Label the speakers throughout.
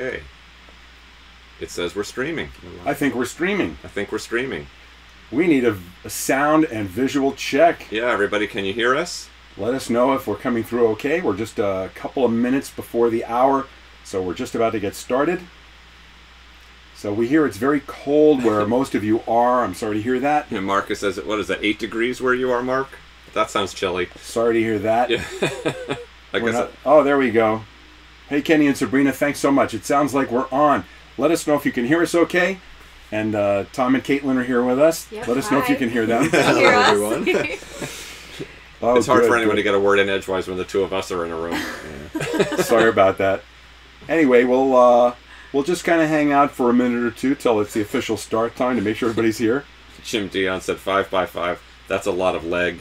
Speaker 1: Okay. It says we're streaming.
Speaker 2: I think we're streaming.
Speaker 1: I think we're streaming.
Speaker 2: We need a sound and visual check.
Speaker 1: Yeah, everybody, can you hear us?
Speaker 2: Let us know if we're coming through okay. We're just a couple of minutes before the hour, so we're just about to get started. So we hear it's very cold where most of you are. I'm sorry to hear that.
Speaker 1: And Marcus says, what is that, 8 degrees where you are, Mark? That sounds chilly.
Speaker 2: Sorry to hear that.
Speaker 1: Yeah.
Speaker 2: Oh, there we go. Hey, Kenny and Sabrina, thanks so much. It sounds like we're on. Let us know if you can hear us okay. And Tom and Caitlin are here with us.
Speaker 3: Yep,
Speaker 2: let us know if you can hear them.
Speaker 3: Hello,
Speaker 1: everyone.
Speaker 2: Oh,
Speaker 1: it's hard
Speaker 2: good,
Speaker 1: for anyone
Speaker 2: good.
Speaker 1: to get a word in edgewise when the two of us are in a room.
Speaker 2: Yeah. Sorry about that. Anyway, we'll just kind of hang out for a minute or two till it's the official start time to make sure everybody's here.
Speaker 1: Jim Dion said 5 by 5. That's a lot of leg.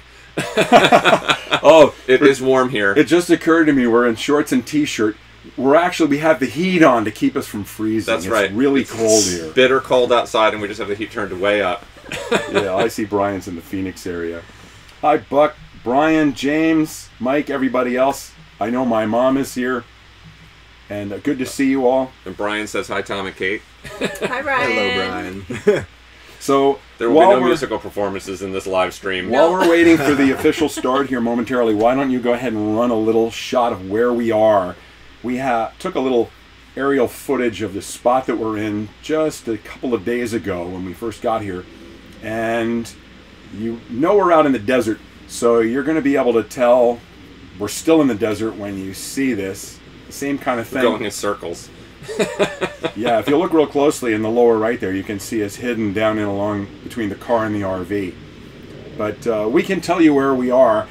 Speaker 2: Oh,
Speaker 1: it is warm here.
Speaker 2: It just occurred to me we're in shorts and t-shirt. We have the heat on to keep us from freezing.
Speaker 1: That's right.
Speaker 2: It's really cold here.
Speaker 1: Bitter cold outside, and we just have the heat turned way up.
Speaker 2: Yeah, I see Brian's in the Phoenix area. Hi, Buck, Brian, James, Mike, everybody else. I know my mom is here. And good to see you all.
Speaker 1: And Brian says hi, Tom and Kate.
Speaker 3: Hi, Brian.
Speaker 4: Hello, Brian.
Speaker 2: So
Speaker 1: there will be no musical performances in this live stream.
Speaker 2: While we're waiting for the official start here momentarily, why don't you go ahead and run a little shot of where we are. We took a little aerial footage of the spot that we're in just a couple of days ago when we first got here. And you know we're out in the desert, so you're going to be able to tell we're still in the desert when you see this. The same kind of thing.
Speaker 1: We're going in circles.
Speaker 2: Yeah, if you look real closely in the lower right there, you can see us hidden down in along between the car and the RV. But we can tell you where we are.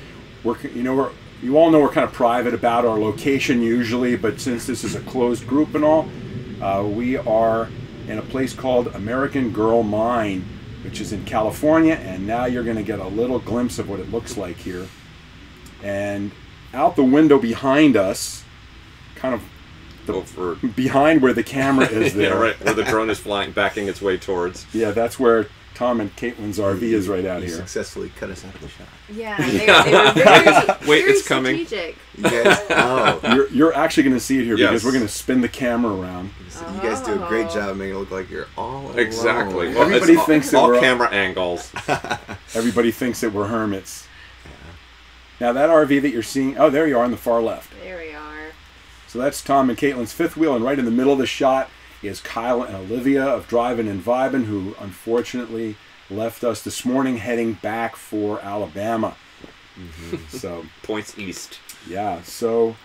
Speaker 2: You all know we're kind of private about our location usually, but since this is a closed group and all, we are in a place called American Girl Mine, which is in California, and now you're going to get a little glimpse of what it looks like here. And out the window behind us, kind of behind where the camera is there.
Speaker 1: Yeah, right, where the drone is flying, backing its way towards.
Speaker 2: Yeah, that's where Tom and Caitlin's RV is right out
Speaker 4: you
Speaker 2: here.
Speaker 4: Successfully cut us out of the shot.
Speaker 3: Yeah, they were very,
Speaker 1: Wait,
Speaker 3: very
Speaker 1: it's coming.
Speaker 3: strategic.
Speaker 4: You guys,
Speaker 2: You're actually going to see it here because
Speaker 1: Yes.
Speaker 2: we're going to spin the camera around.
Speaker 4: you guys do a great job making it look like you're all alone.
Speaker 1: Exactly. Well,
Speaker 2: Everybody
Speaker 1: it's
Speaker 2: thinks that
Speaker 1: all
Speaker 2: we're
Speaker 1: camera angles.
Speaker 2: Everybody thinks that we're hermits. Now that RV that you're seeing, oh, there you are on the far left.
Speaker 3: There we are.
Speaker 2: So that's Tom and Caitlin's fifth wheel, and right in the middle of the shot is Kyle and Olivia of Drivin' and Vibin', who unfortunately left us this morning heading back for Alabama. So
Speaker 1: Points east.
Speaker 2: yeah, so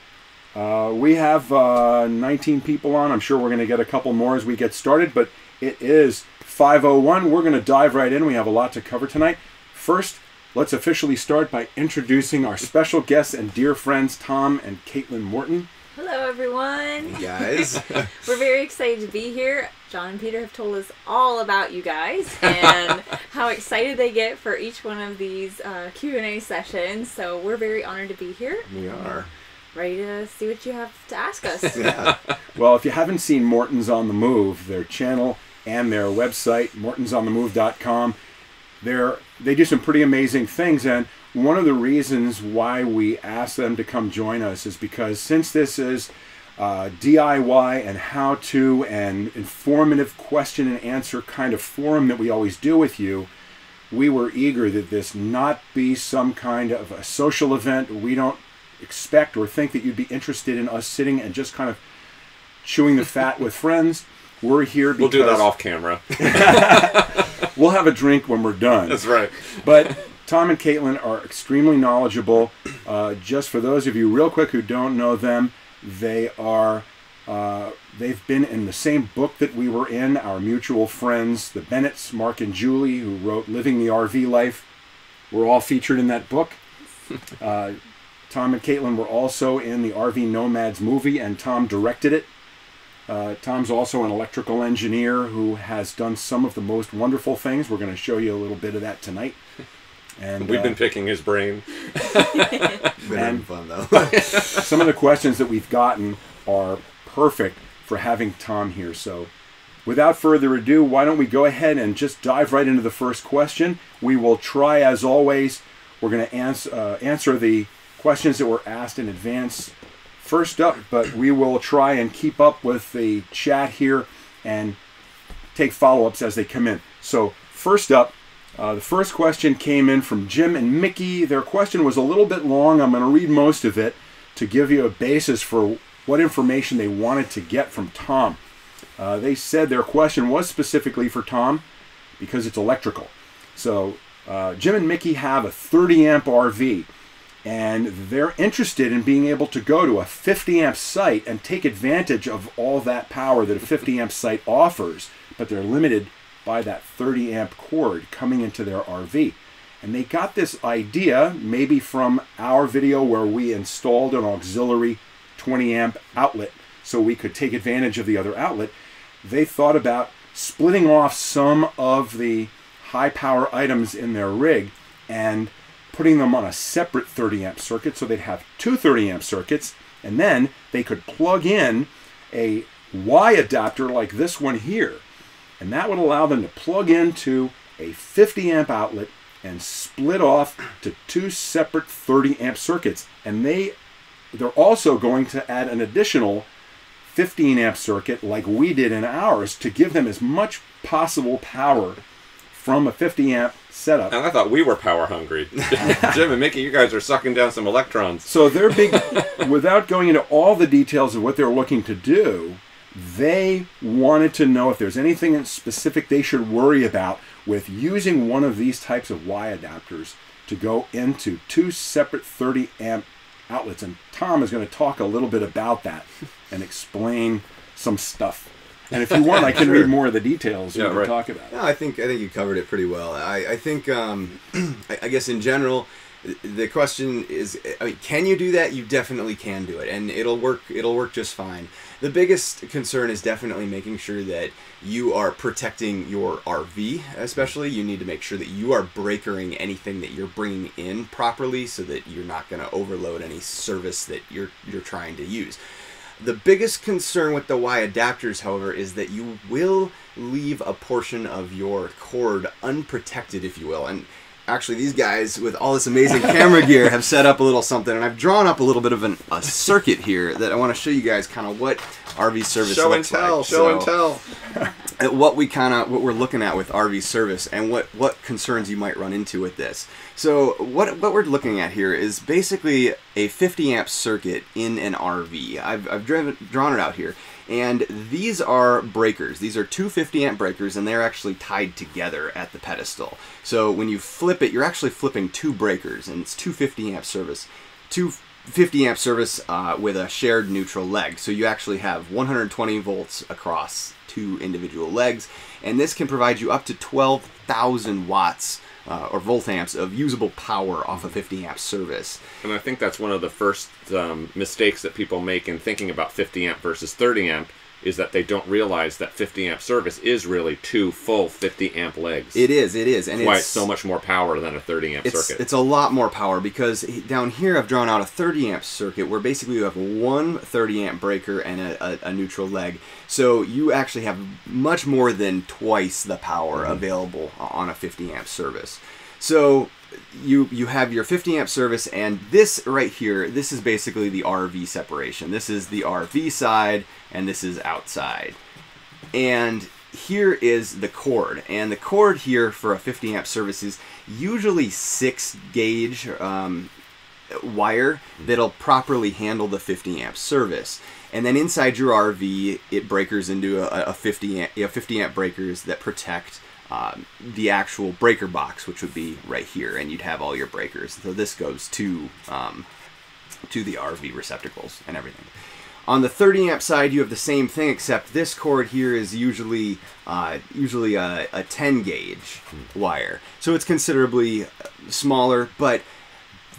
Speaker 2: we have 19 people on. I'm sure we're going to get a couple more as we get started, but it is 5:01. We're going to dive right in. We have a lot to cover tonight. First, let's officially start by introducing our special guests and dear friends, Tom and Caitlin Morton.
Speaker 3: Hello, everyone.
Speaker 4: Hey, guys.
Speaker 3: We're very excited to be here. John and Peter have told us all about you guys and how excited they get for each one of these Q&A sessions. So we're very honored to be here.
Speaker 4: We are.
Speaker 3: Ready to see what you have to ask us.
Speaker 4: Yeah.
Speaker 2: Well, if you haven't seen Morton's on the Move, their channel and their website, mortonsonthemove.com, they do some pretty amazing things, and one of the reasons why we asked them to come join us is because since this is DIY and how-to and informative question and answer kind of forum that we always do with you, we were eager that this not be some kind of a social event. We don't expect or think that you'd be interested in us sitting and just kind of chewing the fat with friends. We're here because...
Speaker 1: We'll do that off camera.
Speaker 2: We'll have a drink when we're done.
Speaker 1: That's right.
Speaker 2: But Tom and Caitlin are extremely knowledgeable. Just for those of you real quick who don't know them, they've been in the same book that we were in, our mutual friends, the Bennetts, Mark and Julie, who wrote Living the RV Life. We're all featured in that book. Tom and Caitlin were also in the RV Nomads movie, and Tom directed it. Tom's also an electrical engineer who has done some of the most wonderful things. We're going to show you a little bit of that tonight. And
Speaker 1: we've been picking his brain.
Speaker 4: Been having fun, though.
Speaker 2: Some of the questions that we've gotten are perfect for having Tom here. So without further ado, why don't we go ahead and just dive right into the first question. We will try, as always, we're going to answer the questions that were asked in advance first up, but we will try and keep up with the chat here and take follow-ups as they come in. So first up, the first question came in from Jim and Mickey. Their question was a little bit long. I'm going to read most of it to give you a basis for what information they wanted to get from Tom. They said their question was specifically for Tom because it's electrical. So Jim and Mickey have a 30 amp RV, and they're interested in being able to go to a 50 amp site and take advantage of all that power that a 50 amp site offers, but they're limited by that 30 amp cord coming into their RV. And they got this idea maybe from our video where we installed an auxiliary 20 amp outlet so we could take advantage of the other outlet. They thought about splitting off some of the high power items in their rig and putting them on a separate 30 amp circuit so they'd have two 30 amp circuits, and then they could plug in a Y adapter like this one here, and that would allow them to plug into a 50 amp outlet and split off to two separate 30 amp circuits. And they're also going to add an additional 15 amp circuit like we did in ours to give them as much possible power from a 50 amp setup.
Speaker 1: And I thought we were power hungry. Jim and Mickey, you guys are sucking down some electrons.
Speaker 2: So they're big, without going into all the details of what they're looking to do, they wanted to know if there's anything specific they should worry about with using one of these types of Y adapters to go into two separate 30 amp outlets. And Tom is going to talk a little bit about that and explain some stuff. And if you want, I can read more of the details we can talk about.
Speaker 4: No, I think you covered it pretty well. I think I guess in general, the question is, I mean, can you do that? You definitely can do it, and it'll work. It'll work just fine. The biggest concern is definitely making sure that you are protecting your RV. Especially, you need to make sure that you are breakering anything that you're bringing in properly, so that you're not going to overload any service that you're trying to use. The biggest concern with the Y adapters, however, is that you will leave a portion of your cord unprotected, if you will. And actually, these guys, with all this amazing camera gear, have set up a little something. And I've drawn up a little bit of a circuit here that I want to show you guys kind of what RV service looks like.
Speaker 1: Show and tell.
Speaker 4: What we're looking at with RV service and what concerns you might run into with this. So what we're looking at here is basically a 50 amp circuit in an RV. I've drawn it out here, and these are breakers. These are two 50 amp breakers, and they're actually tied together at the pedestal. So when you flip it, you're actually flipping two breakers, and it's two 50 amp service. Two 50 amp service with a shared neutral leg. So you actually have 120 volts across two individual legs, and this can provide you up to 12,000 watts or volt amps of usable power off a 50 amp service.
Speaker 1: And I think that's one of the first mistakes that people make in thinking about 50 amp versus 30 amp is that they don't realize that 50 amp service is really two full 50 amp legs.
Speaker 4: It is. And
Speaker 1: that's why it's so much more power than a 30 amp circuit.
Speaker 4: It's a lot more power, because down here I've drawn out a 30 amp circuit where basically you have one 30 amp breaker and a neutral leg. So you actually have much more than twice the power available on a 50 amp service. So you have your 50 amp service, and this right here, this is basically the RV separation. This is the RV side, and this is outside. And here is the cord, and the cord here for a 50 amp service is usually 6 gauge wire that'll properly handle the 50 amp service. And then inside your RV, it breakers into a 50 amp breakers that protect the actual breaker box, which would be right here, and you'd have all your breakers. So this goes to the RV receptacles and everything. On the 30 amp side, you have the same thing, except this cord here is usually a 10 gauge wire, so it's considerably smaller. But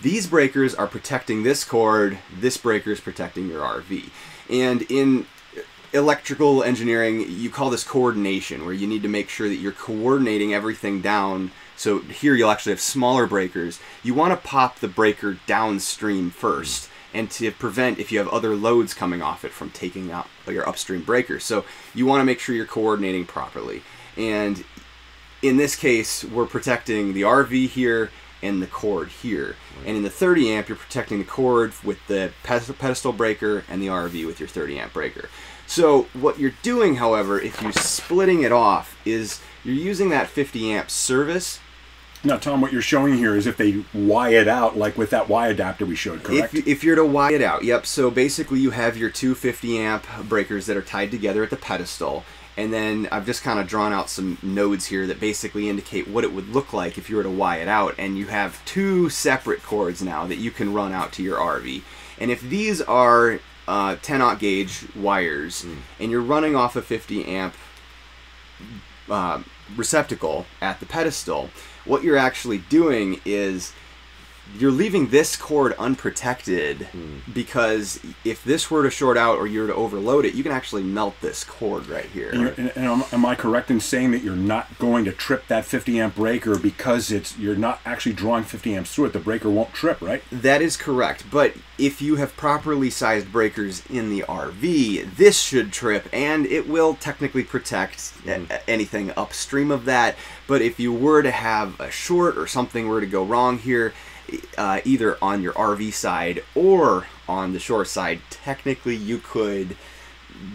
Speaker 4: these breakers are protecting this cord. This breaker is protecting your RV, and in electrical engineering, you call this coordination, where you need to make sure that you're coordinating everything down. So here you'll actually have smaller breakers. You want to pop the breaker downstream first, and to prevent, if you have other loads coming off it, from taking out your upstream breakers. So you want to make sure you're coordinating properly. And in this case, we're protecting the RV here and the cord here. And in the 30 amp, you're protecting the cord with the pedestal breaker and the RV with your 30 amp breaker. So what you're doing, however, if you're splitting it off, is you're using that 50 amp service.
Speaker 2: Now, Tom, what you're showing here is if they Y it out, like with that Y adapter we showed, correct?
Speaker 4: If you're to Y it out, yep. So basically you have your two 50 amp breakers that are tied together at the pedestal. And then I've just kind of drawn out some nodes here that basically indicate what it would look like if you were to Y it out. And you have two separate cords now that you can run out to your RV. And if these are 10-aught gauge wires and you're running off a 50 amp receptacle at the pedestal, what you're actually doing is you're leaving this cord unprotected because if this were to short out or you were to overload it, you can actually melt this cord right here.
Speaker 2: And am I correct in saying that you're not going to trip that 50 amp breaker because you're not actually drawing 50 amps through it? The breaker won't trip, right?
Speaker 4: That is correct. But if you have properly sized breakers in the RV, this should trip and it will technically protect anything upstream of that. But if you were to have a short or something were to go wrong here, either on your RV side or on the shore side, technically you could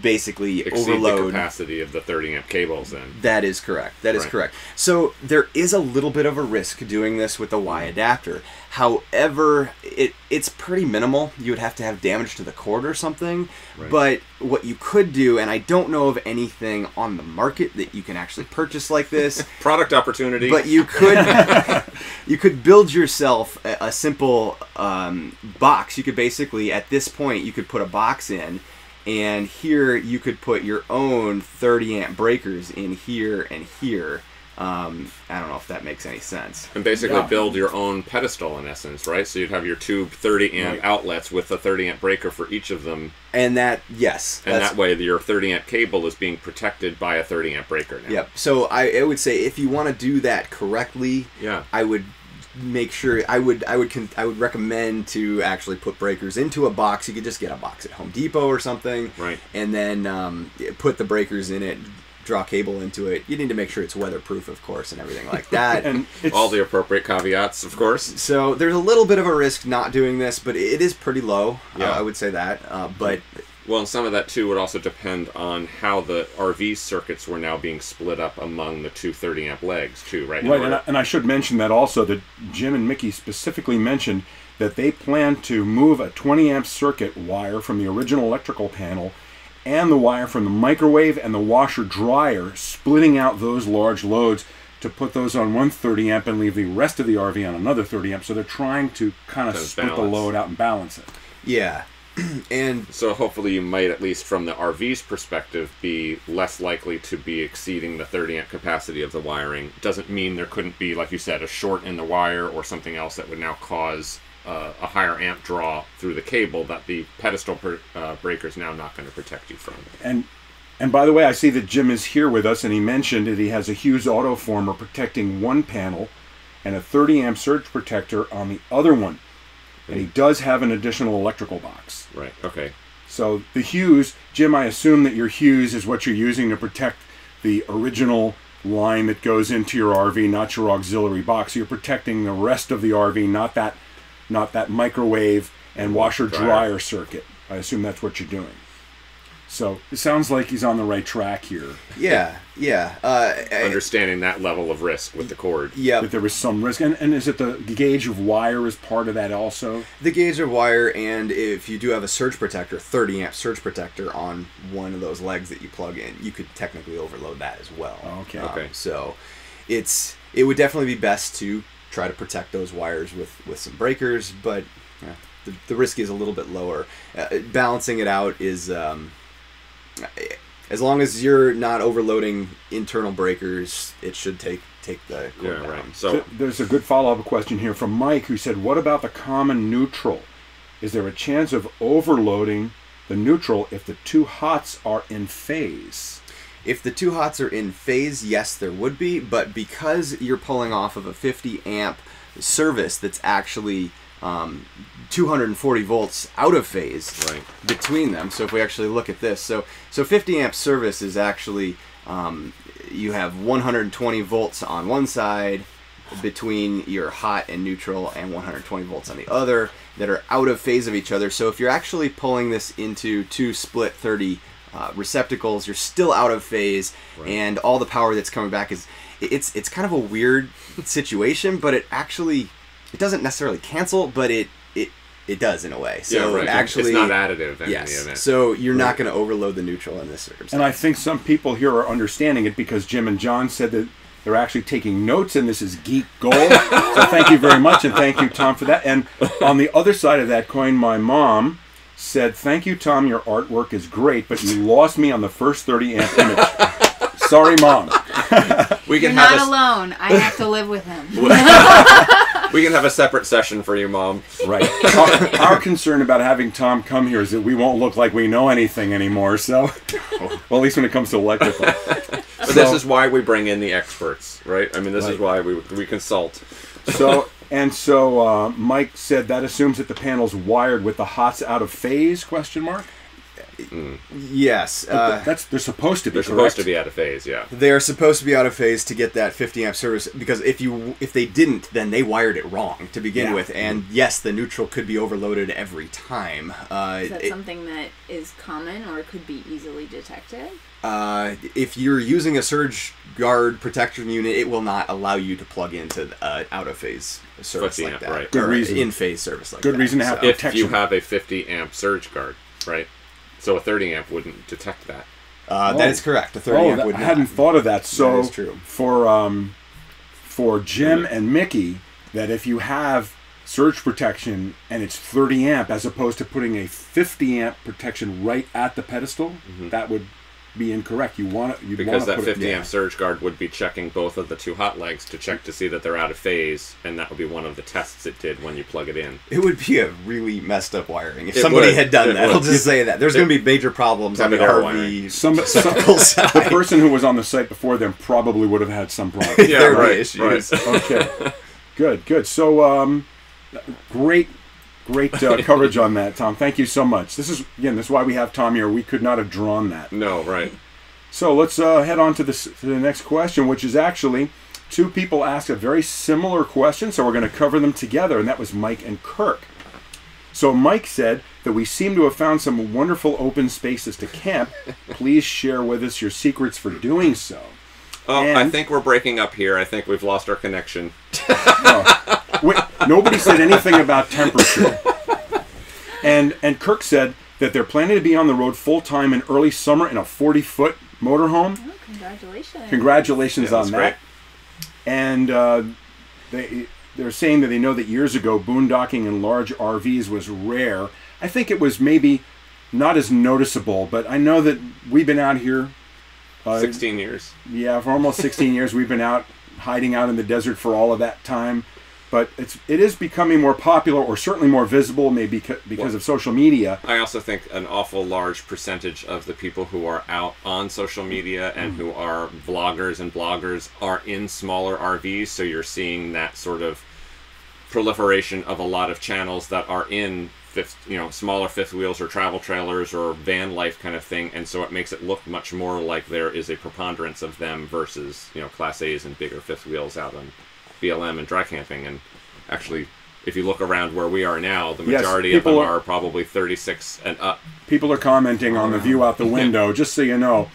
Speaker 4: basically
Speaker 1: exceed
Speaker 4: overload
Speaker 1: the capacity of the 30 amp cables then.
Speaker 4: That is correct. That is correct. So there is a little bit of a risk doing this with the Y adapter. However, it's pretty minimal. You would have to have damage to the cord or something.
Speaker 1: Right.
Speaker 4: But what you could do, and I don't know of anything on the market that you can actually purchase like this.
Speaker 1: Product opportunity.
Speaker 4: But you could you could build yourself a simple box. You could basically, at this point, you could put a box in. And here you could put your own 30 amp breakers in here and here. I don't know if that makes any sense.
Speaker 1: And basically build your own pedestal in essence, right? So you'd have your two 30 amp outlets with a 30 amp breaker for each of them.
Speaker 4: And that, yes.
Speaker 1: And that way your 30 amp cable is being protected by a 30 amp breaker now.
Speaker 4: Yep. So I would say if you want to do that correctly, I would make sure I would recommend to actually put breakers into a box. You could just get a box at Home Depot or something,
Speaker 1: right? And
Speaker 4: then put the breakers in it, draw cable into it. You need to make sure it's weatherproof, of course, and everything like that.
Speaker 1: And all the appropriate caveats, of course.
Speaker 4: So there's a little bit of a risk not doing this, but it is pretty low. I would say that. But
Speaker 1: well, and some of that too would also depend on how the RV circuits were now being split up among the two 30 amp legs too, right?
Speaker 2: Right, and I should mention that also that Jim and Mickey specifically mentioned that they plan to move a 20 amp circuit wire from the original electrical panel and the wire from the microwave and the washer dryer, splitting out those large loads to put those on one 30 amp and leave the rest of the RV on another 30 amp. So they're trying to kind of split the load out and balance it.
Speaker 4: Yeah. And
Speaker 1: so hopefully you might, at least from the RV's perspective, be less likely to be exceeding the 30 amp capacity of the wiring. Doesn't mean there couldn't be, like you said, a short in the wire or something else that would now cause a higher amp draw through the cable that the pedestal breaker is now not going to protect you from.
Speaker 2: And by the way, I see that Jim is here with us, and he mentioned that he has a Hughes autoformer protecting one panel and a 30 amp surge protector on the other one. And he does have an additional electrical box.
Speaker 1: Right, okay.
Speaker 2: So the Hughes, Jim, I assume that your Hughes is what you're using to protect the original line that goes into your RV, not your auxiliary box. You're protecting the rest of the RV, not that microwave and washer dryer circuit. I assume that's what you're doing. So it sounds like he's on the right track here.
Speaker 4: Yeah.
Speaker 1: Understanding that level of risk with the cord.
Speaker 4: Yeah.
Speaker 2: That there was some risk. And is it the gauge of wire is part of that also?
Speaker 4: The gauge of wire, and if you do have a surge protector, 30 amp surge protector on one of those legs that you plug in, you could technically overload that as well.
Speaker 2: Okay.
Speaker 4: So it would definitely be best to try to protect those wires with some breakers, but the risk is a little bit lower. Balancing it out is... as long as you're not overloading internal breakers, it should take the cord down.
Speaker 1: Right. So
Speaker 2: there's a good follow-up question here from Mike, who said, what about the common neutral? Is there a chance of overloading the neutral if the two hots are in phase?
Speaker 4: If the two hots are in phase, yes, there would be, but because you're pulling off of a 50 amp service that's actually 240 volts out of phase between them. So if we actually look at this, so 50 amp service is actually you have 120 volts on one side, between your hot and neutral and 120 volts on the other that are out of phase of each other. So if you're actually pulling this into two split 30 receptacles, you're still out of phase, and all the power that's coming back is it's kind of a weird situation, but it doesn't necessarily cancel, but it does in a way. So actually,
Speaker 1: it's not additive in any
Speaker 4: yes.
Speaker 1: event.
Speaker 4: So you're not going to overload the neutral in this circumstance.
Speaker 2: And I think some people here are understanding it because Jim and John said that they're actually taking notes, and this is geek gold. So thank you very much, and thank you, Tom, for that. And on the other side of that coin, my mom said, "Thank you, Tom. Your artwork is great, but you lost me on the first 30 amp image." Sorry, Mom.
Speaker 5: You're not alone. I have to live with him.
Speaker 1: We can have a separate session for you, Mom.
Speaker 2: Right. Our concern about having Tom come here is that we won't look like we know anything anymore. So, well, at least when it comes to electrical.
Speaker 1: But this is why we bring in the experts, right? I mean, this is why we consult.
Speaker 2: So Mike said that assumes that the panel's wired with the hots out of phase? ?
Speaker 4: Yes.
Speaker 2: They're supposed to be.
Speaker 1: They're supposed to be out of phase, yeah.
Speaker 4: They're supposed to be out of phase to get that 50 amp service, because if they didn't, then they wired it wrong to begin with. And yes, the neutral could be overloaded every time.
Speaker 3: Is that something that is common or could be easily detected?
Speaker 4: If you're using a surge guard protection unit, it will not allow you to plug into out of phase service like that.
Speaker 1: Right.
Speaker 2: Good reason.
Speaker 4: In phase service like
Speaker 2: Good
Speaker 4: that.
Speaker 2: reason to have protection.
Speaker 1: If you have a 50 amp surge guard, right? So a 30 amp wouldn't detect that.
Speaker 4: That is correct. A 30 amp would not.
Speaker 2: I hadn't thought of that. So
Speaker 4: that is true.
Speaker 2: For Jim and Mickey, that if you have surge protection and it's 30 amp as opposed to putting a 50 amp protection right at the pedestal, that would be incorrect.
Speaker 1: Because that 50 amp surge guard would be checking both of the two hot legs to check to see that they're out of phase, and that would be one of the tests it did when you plug it in.
Speaker 4: It would be a really messed up wiring if somebody had done that. I'll just say that. There's going to be major problems on the RV.
Speaker 2: The person who was on the site before them probably would have had some problems.
Speaker 1: Yeah, right.
Speaker 2: Okay. Good. So, great coverage on that, Tom. Thank you so much. This is why we have Tom here. We could not have drawn that.
Speaker 1: No, right.
Speaker 2: So let's head on to the next question, which is actually two people asked a very similar question, so we're going to cover them together, and that was Mike and Kirk. So Mike said that we seem to have found some wonderful open spaces to camp. Please share with us your secrets for doing so.
Speaker 1: Oh, I think we're breaking up here. I think we've lost our connection.
Speaker 2: Wait, nobody said anything about temperature. And Kirk said that they're planning to be on the road full-time in early summer in a 40-foot motorhome.
Speaker 3: Oh, congratulations.
Speaker 2: Congratulations on that.
Speaker 1: Great.
Speaker 2: And they're saying that they know that years ago boondocking in large RVs was rare. I think it was maybe not as noticeable, but I know that we've been out here
Speaker 1: 16 years.
Speaker 2: Yeah, for almost 16 years we've been out hiding out in the desert for all of that time. But it is becoming more popular, or certainly more visible, maybe because of social media.
Speaker 1: I also think an awful large percentage of the people who are out on social media and who are vloggers and bloggers are in smaller RVs, so you're seeing that sort of proliferation of a lot of channels that are in smaller fifth wheels or travel trailers or van life kind of thing, and so it makes it look much more like there is a preponderance of them versus Class A's and bigger fifth wheels out on BLM and dry camping. And actually, if you look around where we are now, the majority of them are probably 36 and up.
Speaker 2: People are commenting on the view out the window. Just so you know,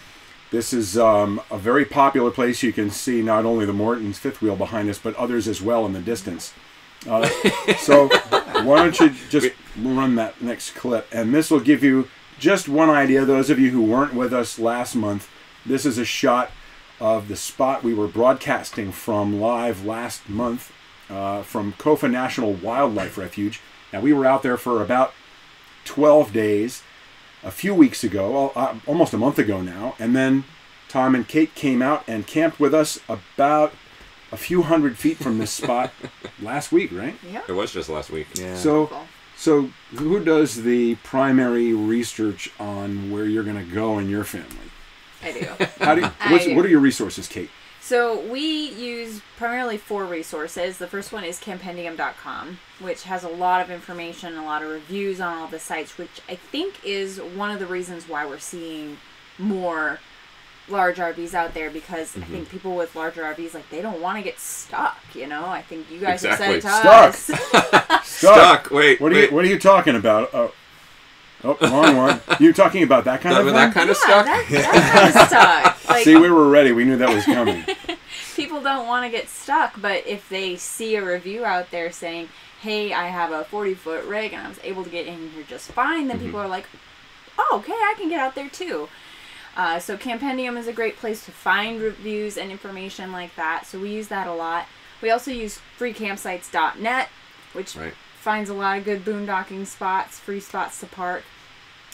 Speaker 2: this is a very popular place. You can see not only the Morton's fifth wheel behind us, but others as well in the distance. So why don't you just run that next clip, and this will give you just one idea. Those of you who weren't with us last month, this is a shot of the spot we were broadcasting from live last month from Kofa National Wildlife Refuge. Now, we were out there for about 12 days a few weeks ago, almost a month ago now, and then Tom and Kate came out and camped with us about a few hundred feet from this spot last week, right?
Speaker 3: Yeah.
Speaker 1: It was just last week.
Speaker 4: Yeah.
Speaker 2: So who does the primary research on where you're going to go in your family?
Speaker 3: I do.
Speaker 2: What are your resources, Kate?
Speaker 3: So we use primarily 4 resources. The first one is campendium.com, which has a lot of information, a lot of reviews on all the sites, which I think is one of the reasons why we're seeing more large RVs out there, because I
Speaker 1: Mm-hmm.
Speaker 3: think people with larger RVs, like, they don't want to get stuck, you know? I think you guys
Speaker 1: Exactly.
Speaker 3: have said it to us.
Speaker 1: Stuck. Wait.
Speaker 2: What are you talking about? Oh, wrong one. You talking about that kind of thing?
Speaker 1: That kind of stuck?
Speaker 3: That kind of stuck. Like,
Speaker 2: See, we were ready. We knew that was coming.
Speaker 3: people don't want to get stuck, but if they see a review out there saying, hey, I have a 40-foot rig and I was able to get in here just fine, then people are like, oh, okay, I can get out there too. So Campendium is a great place to find reviews and information like that. So we use that a lot. We also use freecampsites.net, which finds a lot of good boondocking spots, free spots to park.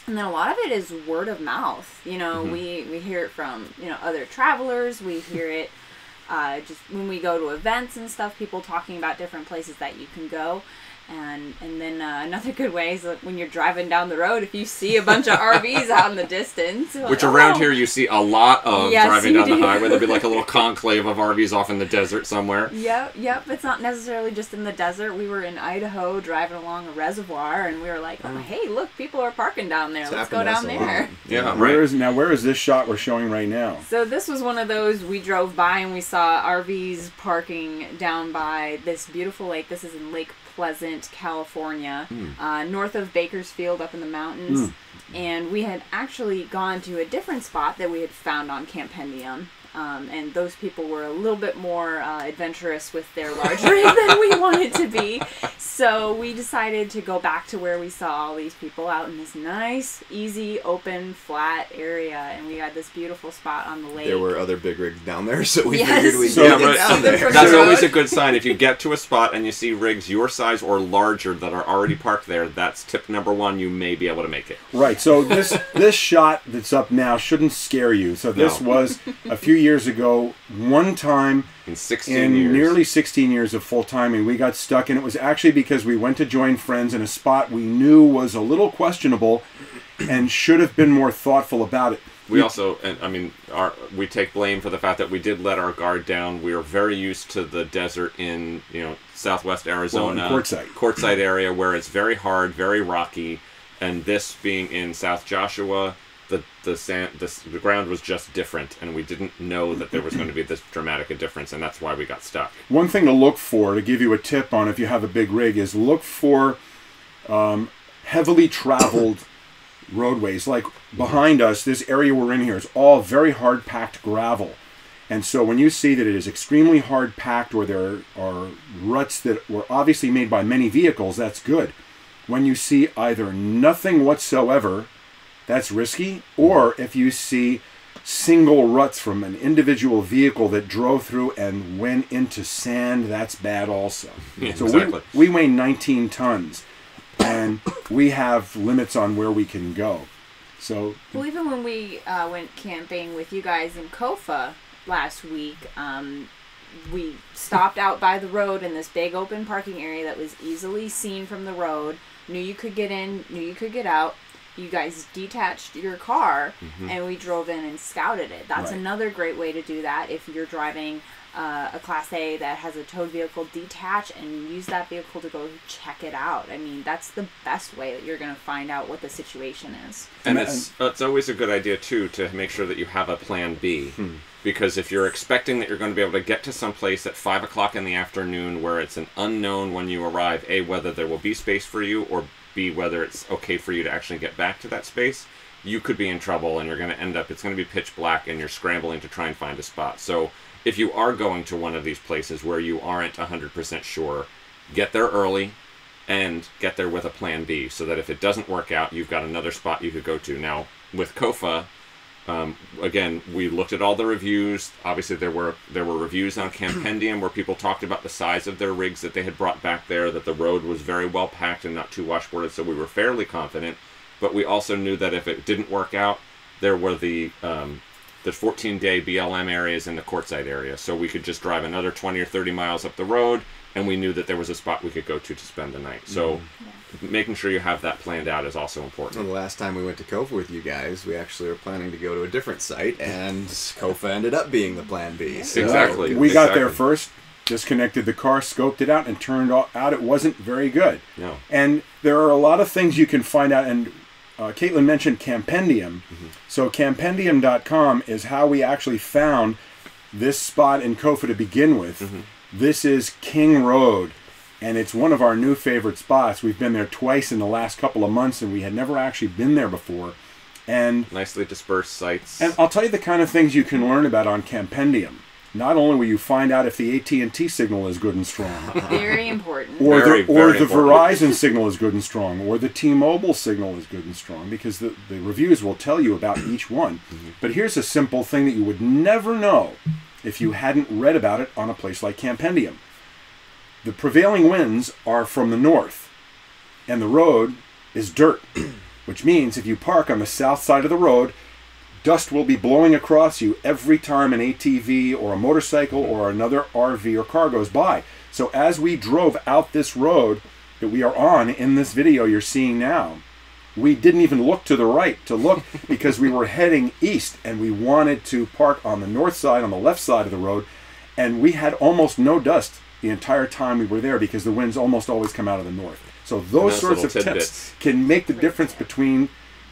Speaker 3: And then a lot of it is word of mouth. You know, we hear it from, you know, other travelers. We hear it just when we go to events and stuff, people talking about different places that you can go. And then another good way is when you're driving down the road, if you see a bunch of RVs out in the distance.
Speaker 1: Which around here you see a lot of driving down the highway. There'll be like a little conclave of RVs off in the desert somewhere.
Speaker 3: Yep. It's not necessarily just in the desert. We were in Idaho driving along a reservoir, and we were like, oh, hey, look, people are parking down there. Let's go down there.
Speaker 1: Yeah,
Speaker 2: Where is this shot we're showing right now?
Speaker 3: So this was one of those, we drove by and we saw RVs parking down by this beautiful lake. This is in Lake Pleasant, California, north of Bakersfield up in the mountains. And we had actually gone to a different spot that we had found on Campendium. And those people were a little bit more adventurous with their large rig than we wanted to be. So we decided to go back to where we saw all these people out in this nice, easy, open, flat area. And we had this beautiful spot on the lake.
Speaker 4: There were other big rigs down there, so we
Speaker 3: Yes.
Speaker 4: figured we'd
Speaker 2: So-
Speaker 4: get
Speaker 1: right.
Speaker 4: down there.
Speaker 1: That's always a good sign. If you get to a spot and you see rigs your size or larger that are already parked there, that's tip number one. You may be able to make it.
Speaker 2: Right. So this shot that's up now shouldn't scare you. So this was a few years ago, one time
Speaker 1: In 16
Speaker 2: in
Speaker 1: years.
Speaker 2: nearly 16 years of full timing, we got stuck, and it was actually because we went to join friends in a spot we knew was a little questionable and should have been more thoughtful about it.
Speaker 1: We also, and I mean, we take blame for the fact that we did let our guard down. We were very used to the desert in, southwest Arizona,
Speaker 2: Quartzsite
Speaker 1: area, where it's very hard, very rocky, and this being in South Joshua, the ground was just different, and we didn't know that there was going to be this dramatic a difference, and that's why we got stuck.
Speaker 2: One thing to look for, to give you a tip on if you have a big rig, is look for heavily traveled roadways. Like behind us, this area we're in here is all very hard packed gravel. And so when you see that it is extremely hard packed, or there are ruts that were obviously made by many vehicles, that's good. When you see either nothing whatsoever, that's risky, or if you see single ruts from an individual vehicle that drove through and went into sand, that's bad also.
Speaker 1: Yeah,
Speaker 2: so
Speaker 1: exactly.
Speaker 2: we weigh 19 tons, and we have limits on where we can go. So,
Speaker 3: well, even when we went camping with you guys in Kofa last week, we stopped out by the road in this big open parking area that was easily seen from the road. Knew you could get in, knew you could get out. You guys detached your car, and we drove in and scouted it. That's another great way to do that. If you're driving a Class A that has a towed vehicle, detach and use that vehicle to go check it out. I mean, that's the best way that you're going to find out what the situation is.
Speaker 1: And it's always a good idea, too, to make sure that you have a plan B. Because if you're expecting that you're going to be able to get to some place at 5 o'clock in the afternoon where it's an unknown when you arrive, A, whether there will be space for you, or B, whether it's okay for you to actually get back to that space, you could be in trouble, and you're going to end up, it's going to be pitch black, and you're scrambling to try and find a spot. So if you are going to one of these places where you aren't 100% sure, get there early and get there with a plan B, so that if it doesn't work out, you've got another spot you could go to. Now, with Kofa, again, we looked at all the reviews. Obviously, there were reviews on Campendium where people talked about the size of their rigs that they had brought back there, that the road was very well packed and not too washboarded, so we were fairly confident. But we also knew that if it didn't work out, there were the 14-day BLM areas in the Quartzsite area, so we could just drive another 20 or 30 miles up the road, and we knew that there was a spot we could go to spend the night. So making sure you have that planned out is also important.
Speaker 4: Well, the last time we went to Kofa with you guys, we actually were planning to go to a different site, and Kofa ended up being the plan B. So
Speaker 1: Exactly.
Speaker 2: we got there first, disconnected the car, scoped it out, and turned out it wasn't very good.
Speaker 1: No.
Speaker 2: And there are a lot of things you can find out, and Caitlin mentioned Campendium. So Campendium.com is how we actually found this spot in Kofa to begin with. This is King Road, and it's one of our new favorite spots. We've been there twice in the last couple of months, and we had never actually been there before. And
Speaker 1: nicely dispersed sites.
Speaker 2: And I'll tell you the kind of things you can learn about on Campendium. Not only will you find out if the AT&T signal is good and strong,
Speaker 3: very important,
Speaker 2: or
Speaker 1: very,
Speaker 2: the
Speaker 1: very
Speaker 2: Verizon signal is good and strong, or the T-Mobile signal is good and strong, because the reviews will tell you about each one. But here's a simple thing that you would never know if you hadn't read about it on a place like Campendium. The prevailing winds are from the north, and the road is dirt, which means if you park on the south side of the road, dust will be blowing across you every time an ATV or a motorcycle or another RV or car goes by. So as we drove out this road that we are on in this video you're seeing now, we didn't even look to the right to look because we were heading east, and we wanted to park on the north side, on the left side of the road, and we had almost no dust the entire time we were there because the winds almost always come out of the north. So those sorts of tips can make the difference between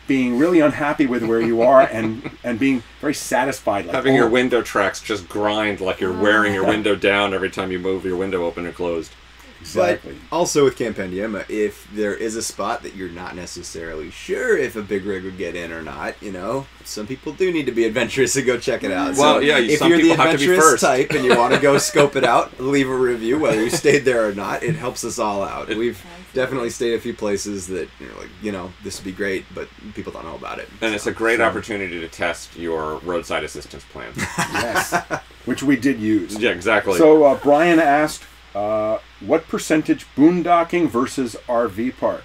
Speaker 2: being really unhappy with where you are and being very satisfied. Like,
Speaker 1: having your window tracks just grind like you're wearing your window down every time you move your window open or closed.
Speaker 2: Exactly.
Speaker 4: But also with Campendium, if there is a spot that you're not necessarily sure if a big rig would get in or not, you know, some people do need to be adventurous and go check it out.
Speaker 1: Well,
Speaker 4: so
Speaker 1: yeah,
Speaker 4: if
Speaker 1: some
Speaker 4: you're the
Speaker 1: people have to be
Speaker 4: adventurous
Speaker 1: first.
Speaker 4: type and you want to go scope it out, leave a review, whether you stayed there or not. It helps us all out. We've definitely stayed a few places that you're like, you know, this would be great, but people don't know about it.
Speaker 1: And it's a great opportunity to test your roadside assistance plan.
Speaker 2: Yes, which we did use.
Speaker 1: Yeah, exactly.
Speaker 2: So Brian asked, what percentage boondocking versus RV park?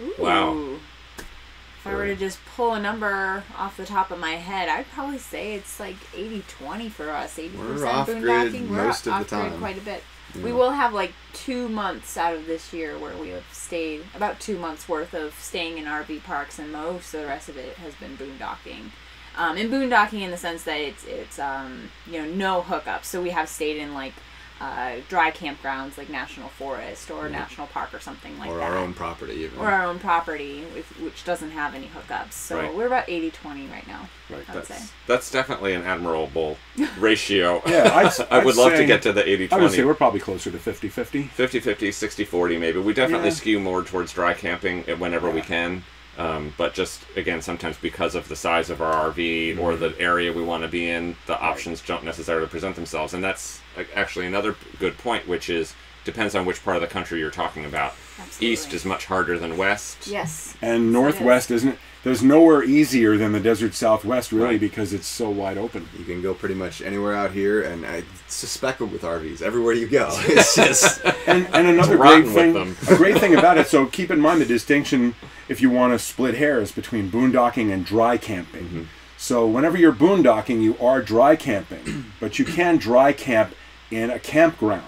Speaker 3: Ooh.
Speaker 1: Wow.
Speaker 3: If I were to just pull a number off the top of my head, I'd probably say it's like 80-20 for us. 80%
Speaker 4: We're off-grid
Speaker 3: boondocking.
Speaker 4: most of the
Speaker 3: off-grid
Speaker 4: time.
Speaker 3: quite a bit.
Speaker 4: Yeah.
Speaker 3: We will have like 2 months out of this year where we have stayed, about 2 months worth of staying in RV parks, and most of the rest of it has been boondocking. And boondocking in the sense that it's you know, no hookups. So we have stayed in like dry campgrounds like National Forest or National Park or something like
Speaker 4: or
Speaker 3: that.
Speaker 4: our own property even.
Speaker 3: Or our own property, which doesn't have any hookups. So
Speaker 1: Right.
Speaker 3: we're about 80-20 right now,
Speaker 1: Right,
Speaker 3: I would say.
Speaker 1: that's definitely an admirable ratio.
Speaker 2: Yeah,
Speaker 1: I would love to
Speaker 2: say-
Speaker 1: get to the 80-20.
Speaker 2: I would say we're probably closer to 50-50.
Speaker 1: 50-50, 60-40 maybe. We definitely
Speaker 2: Yeah.
Speaker 1: skew more towards dry camping whenever we can. But just, again, sometimes because of the size of our RV or the area we want to be in, the options don't necessarily present themselves. And that's actually another good point, which is, depends on which part of the country you're talking about.
Speaker 3: Absolutely.
Speaker 1: East is much harder than west.
Speaker 3: Yes.
Speaker 2: And Northwest isn't. There's nowhere easier than the desert Southwest, really,
Speaker 1: Right.
Speaker 2: because it's so wide open.
Speaker 4: You can go pretty much anywhere out here, and it's just speckled with RVs everywhere you go. It's just
Speaker 2: And another
Speaker 1: rotten
Speaker 2: great
Speaker 1: with
Speaker 2: thing,
Speaker 1: them.
Speaker 2: a great thing about it. So keep in mind the distinction if you want to split hairs between boondocking and dry camping. So whenever you're boondocking, you are dry camping, but you can dry camp in a campground.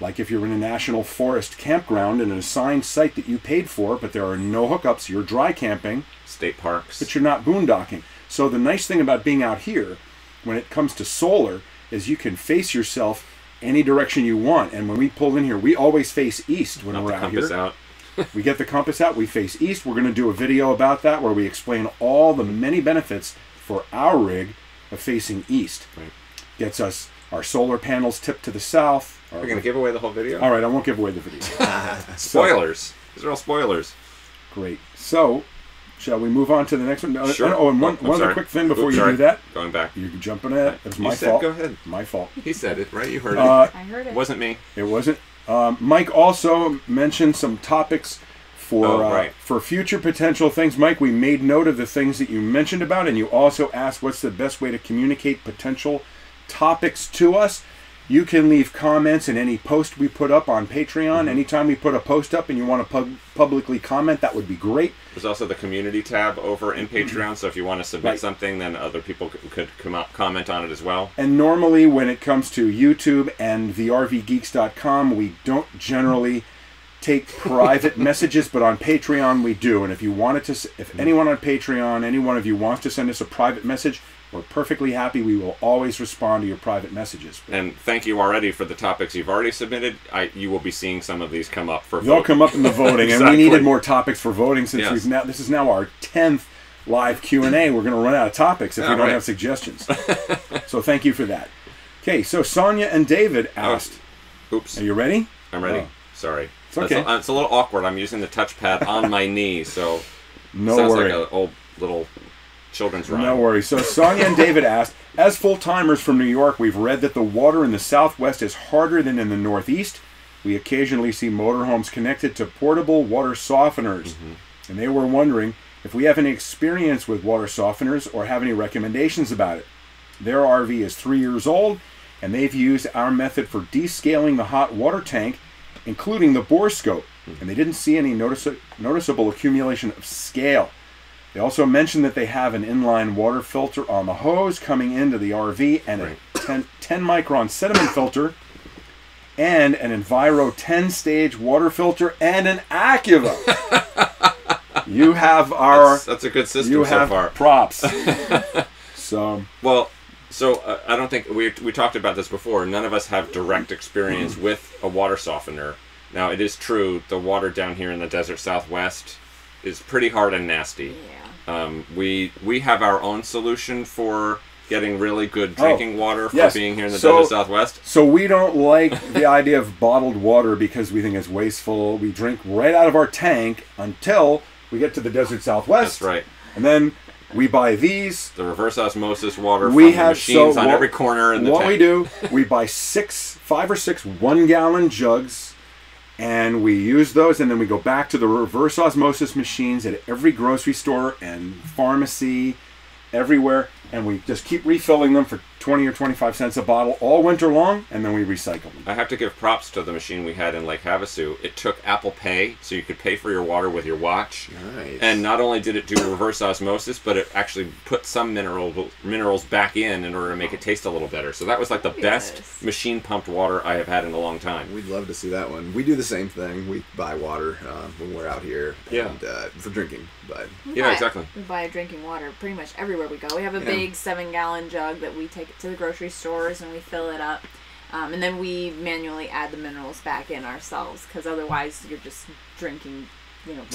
Speaker 2: Like if you're in a national forest campground in an assigned site that you paid for, but there are no hookups, you're dry camping,
Speaker 1: State parks.
Speaker 2: but you're not boondocking. So the nice thing about being out here, when it comes to solar, is you can face yourself any direction you want. And when we pull in here, we always face east when
Speaker 1: Not
Speaker 2: we're
Speaker 1: the
Speaker 2: out
Speaker 1: compass
Speaker 2: here.
Speaker 1: out.
Speaker 2: We get the compass out, we face east. We're going to do a video about that where we explain all the many benefits for our rig of facing east.
Speaker 1: Right.
Speaker 2: Gets us our solar panels tipped to the south.
Speaker 1: We're going to give away the whole video?
Speaker 2: All right, I won't give away the video.
Speaker 1: Spoilers. These are all spoilers.
Speaker 2: Great. So, shall we move on to the next one?
Speaker 1: Sure.
Speaker 2: Oh, and one
Speaker 1: I'm
Speaker 2: other
Speaker 1: sorry.
Speaker 2: quick thing before
Speaker 1: Oops,
Speaker 2: you
Speaker 1: sorry.
Speaker 2: do that.
Speaker 1: Going back.
Speaker 2: You're jumping at it. It was my
Speaker 1: You said
Speaker 2: fault.
Speaker 1: go ahead.
Speaker 2: My fault.
Speaker 1: He said it, right? You heard it.
Speaker 3: I heard it.
Speaker 1: It wasn't me.
Speaker 2: It wasn't. Mike also mentioned some topics for
Speaker 1: right.
Speaker 2: for future potential things. Mike, we made note of the things that you mentioned about, and you also asked what's the best way to communicate potential topics to us. You can leave comments in any post we put up on Patreon. Anytime we put a post up and you want to publicly comment, that would be great.
Speaker 1: There's also the community tab over in Patreon, so if you want to submit
Speaker 2: Right.
Speaker 1: something, then other people could come up, comment on it as well.
Speaker 2: And normally when it comes to YouTube and the RVgeeks.com, we don't generally take private messages, but on Patreon we do. And if you wanted to, if anyone on Patreon, any one of you wants to send us a private message, we're perfectly happy. We will always respond to your private messages.
Speaker 1: And thank you already for the topics you've already submitted. You will be seeing some of these come up for
Speaker 2: They'll
Speaker 1: vote.
Speaker 2: come up in the voting, and we
Speaker 1: Exactly.
Speaker 2: needed more topics for voting since
Speaker 1: Yes.
Speaker 2: this is now our 10th live Q&A, we're going to run out of topics if we don't
Speaker 1: right.
Speaker 2: have suggestions. So thank you for that. Okay, so Sonia and David asked.
Speaker 1: Oops.
Speaker 2: Are you ready?
Speaker 1: I'm ready.
Speaker 2: Oh.
Speaker 1: Sorry.
Speaker 2: It's okay.
Speaker 1: It's a little awkward. I'm using the touchpad on my knee, so
Speaker 2: No
Speaker 1: sounds
Speaker 2: worry.
Speaker 1: like an old little children's rhyme.
Speaker 2: No worries. So Sonia and David asked, as full-timers from New York, we've read that the water in the Southwest is harder than in the Northeast. We occasionally see motorhomes connected to portable water softeners. And they were wondering if we have any experience with water softeners or have any recommendations about it. Their RV is 3 years old, and they've used our method for descaling the hot water tank, including the bore scope. And they didn't see any noticeable accumulation of scale. They also mentioned that they have an inline water filter on the hose coming into the RV and a 10 micron sediment filter and an Enviro 10-stage water filter and an Activa. You have our...
Speaker 1: That's a good system
Speaker 2: you
Speaker 1: so
Speaker 2: have
Speaker 1: far.
Speaker 2: props. So...
Speaker 1: Well, so I don't think... We talked about this before. None of us have direct experience with a water softener. Now, it is true, the water down here in the desert Southwest is pretty hard and nasty.
Speaker 3: Yeah.
Speaker 1: We have our own solution for getting really good drinking water for
Speaker 2: yes.
Speaker 1: being here in the
Speaker 2: So-
Speaker 1: desert Southwest.
Speaker 2: So we don't like the idea of bottled water because we think it's wasteful. We drink right out of our tank until we get to the desert Southwest.
Speaker 1: That's right.
Speaker 2: And then we buy these.
Speaker 1: The reverse osmosis water
Speaker 2: We
Speaker 1: from the
Speaker 2: have
Speaker 1: machines
Speaker 2: so
Speaker 1: on
Speaker 2: what-
Speaker 1: every corner in the
Speaker 2: What
Speaker 1: tank.
Speaker 2: we do, we buy 5 or 6 1-gallon jugs, and we use those, and then we go back to the reverse osmosis machines at every grocery store and pharmacy, everywhere, and we just keep refilling them for 20 or 25 cents a bottle all winter long, and then we recycle them.
Speaker 1: I have to give props to the machine we had in Lake Havasu. It took Apple Pay, so you could pay for your water with your watch.
Speaker 4: Nice.
Speaker 1: And not only did it do reverse osmosis, but it actually put some minerals back in order to make it taste a little better. So that was like the best
Speaker 3: Yes.
Speaker 1: machine pumped water I have had in a long time.
Speaker 4: We'd love to see that one. We do the same thing. We buy water when we're out here
Speaker 1: Yeah.
Speaker 4: and, for drinking. But
Speaker 1: Yeah, exactly.
Speaker 3: We buy drinking water pretty much everywhere we go. We have a
Speaker 4: Yeah.
Speaker 3: big 7-gallon jug that we take to the grocery stores and we fill it up. And then we manually add the minerals back in ourselves because otherwise you're just drinking,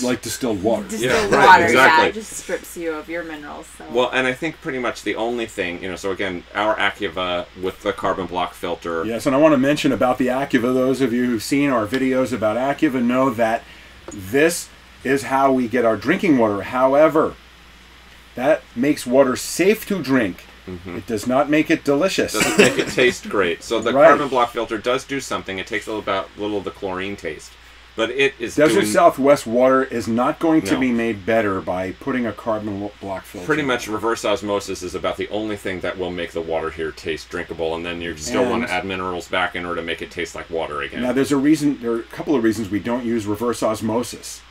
Speaker 2: Like distilled water.
Speaker 3: distilled
Speaker 1: right,
Speaker 3: water.
Speaker 1: exactly.
Speaker 3: Yeah, it just strips you of your minerals. So.
Speaker 1: Well, and I think pretty much the only thing, so again, our Activa with the carbon block filter.
Speaker 2: Yes, and I want to mention about the Activa. Those of you who've seen our videos about Activa know that this is how we get our drinking water. However, that makes water safe to drink. It does not make it delicious.
Speaker 1: Doesn't make it taste great. So the
Speaker 2: Right.
Speaker 1: carbon block filter does do something. It takes a little of the chlorine taste. But it is
Speaker 2: Desert
Speaker 1: doing
Speaker 2: Southwest water is not going to
Speaker 1: No.
Speaker 2: be made better by putting a carbon block filter.
Speaker 1: pretty much reverse osmosis is about the only thing that will make the water here taste drinkable, and then you still want
Speaker 2: And-
Speaker 1: to add minerals back in order to make it taste like water again.
Speaker 2: Now, there are a couple of reasons we don't use reverse osmosis.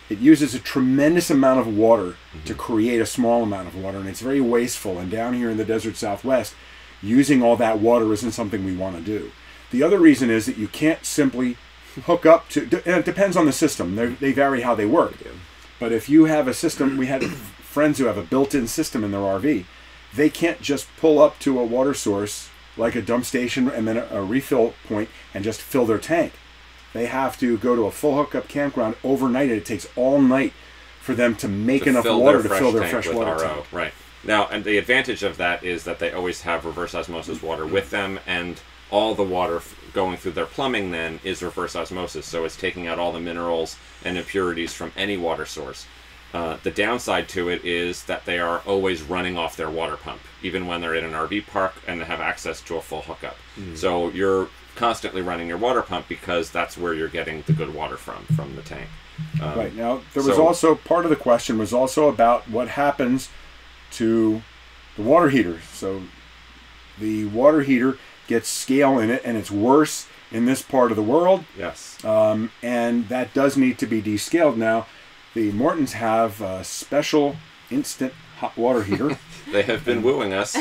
Speaker 2: It uses a tremendous amount of water to create a small amount of water, and it's very wasteful. And down here in the desert Southwest, using all that water isn't something we want to do. The other reason is that you can't simply hook up to, and it depends on the system. They vary how they work. But if you have a system, we had friends who have a built-in system in their RV, they can't just pull up to a water source like a dump station and then a refill point and just fill their tank. They have to go to a full hookup campground overnight, and it takes all night for them to make enough water to fill their
Speaker 1: tank
Speaker 2: fresh
Speaker 1: with
Speaker 2: water
Speaker 1: RO.
Speaker 2: tank.
Speaker 1: Right. Now, and the advantage of that is that they always have reverse osmosis water with them, and all the water going through their plumbing then is reverse osmosis, so it's taking out all the minerals and impurities from any water source. The downside to it is that they are always running off their water pump, even when they're in an RV park and they have access to a full hookup. So you're constantly running your water pump because that's where you're getting the good water from the tank.
Speaker 2: Right. Now, there was
Speaker 1: so-
Speaker 2: also, part of the question was also about what happens to the water heater. So the water heater gets scale in it, and it's worse in this part of the world.
Speaker 1: Yes.
Speaker 2: And that does need to be descaled. Now, the Mortons have a special instant hot water heater.
Speaker 1: They have been wooing us.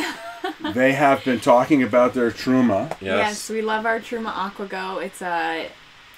Speaker 2: They have been talking about their Truma.
Speaker 3: Yes, we love our Truma AquaGo. It's a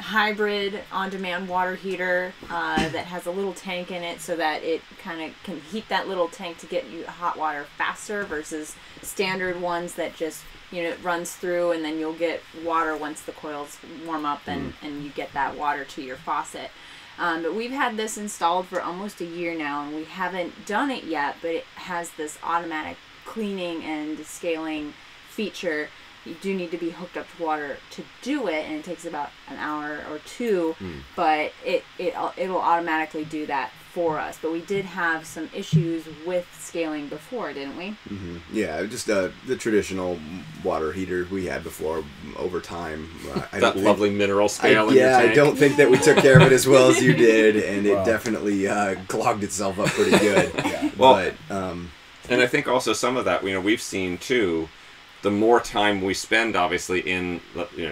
Speaker 3: hybrid on-demand water heater that has a little tank in it so that it kind of can heat that little tank to get you hot water faster versus standard ones that just, it runs through and then you'll get water once the coils warm up and you get that water to your faucet. But we've had this installed for almost a year now, and we haven't done it yet, but it has this automatic cleaning and scaling feature. You do need to be hooked up to water to do it, and it takes about an hour or two, but it'll automatically do that for us. But we did have some issues with scaling before, didn't we?
Speaker 4: Yeah, just the traditional water heater we had before. Over time,
Speaker 1: that lovely mineral scale in your tank.
Speaker 4: I don't think that we took care of it as well as you did, and it definitely clogged itself up pretty good.
Speaker 1: Well, and I think also some of that, we've seen too. The more time we spend, obviously, in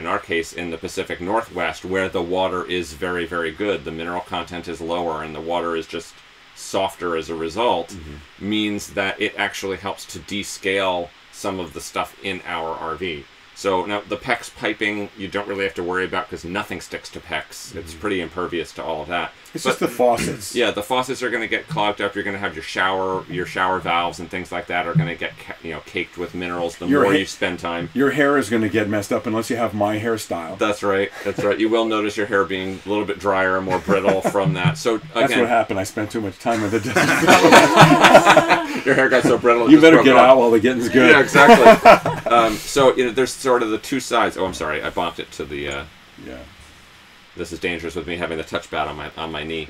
Speaker 1: our case, in the Pacific Northwest, where the water is very, very good, the mineral content is lower, and the water is just softer as a result, means that it actually helps to descale some of the stuff in our RV. So now the PEX piping, you don't really have to worry about because nothing sticks to PEX. It's pretty impervious to all of that.
Speaker 2: It's just the faucets.
Speaker 1: Yeah, the faucets are going to get clogged up. You're going to have your shower valves and things like that are going to get caked with minerals the more you spend time.
Speaker 2: Your hair is going to get messed up unless you have my hairstyle.
Speaker 1: That's right. That's right. You will notice your hair being a little bit drier and more brittle from that. So again,
Speaker 2: that's what happened. I spent too much time in the desert.
Speaker 1: Your hair got so brittle.
Speaker 2: You better get out while the getting's good.
Speaker 1: Yeah, exactly. So there's sort of the two sides. Oh, I'm sorry. I bumped it to the.
Speaker 2: Yeah.
Speaker 1: This is dangerous with me having the touch pad on my knee.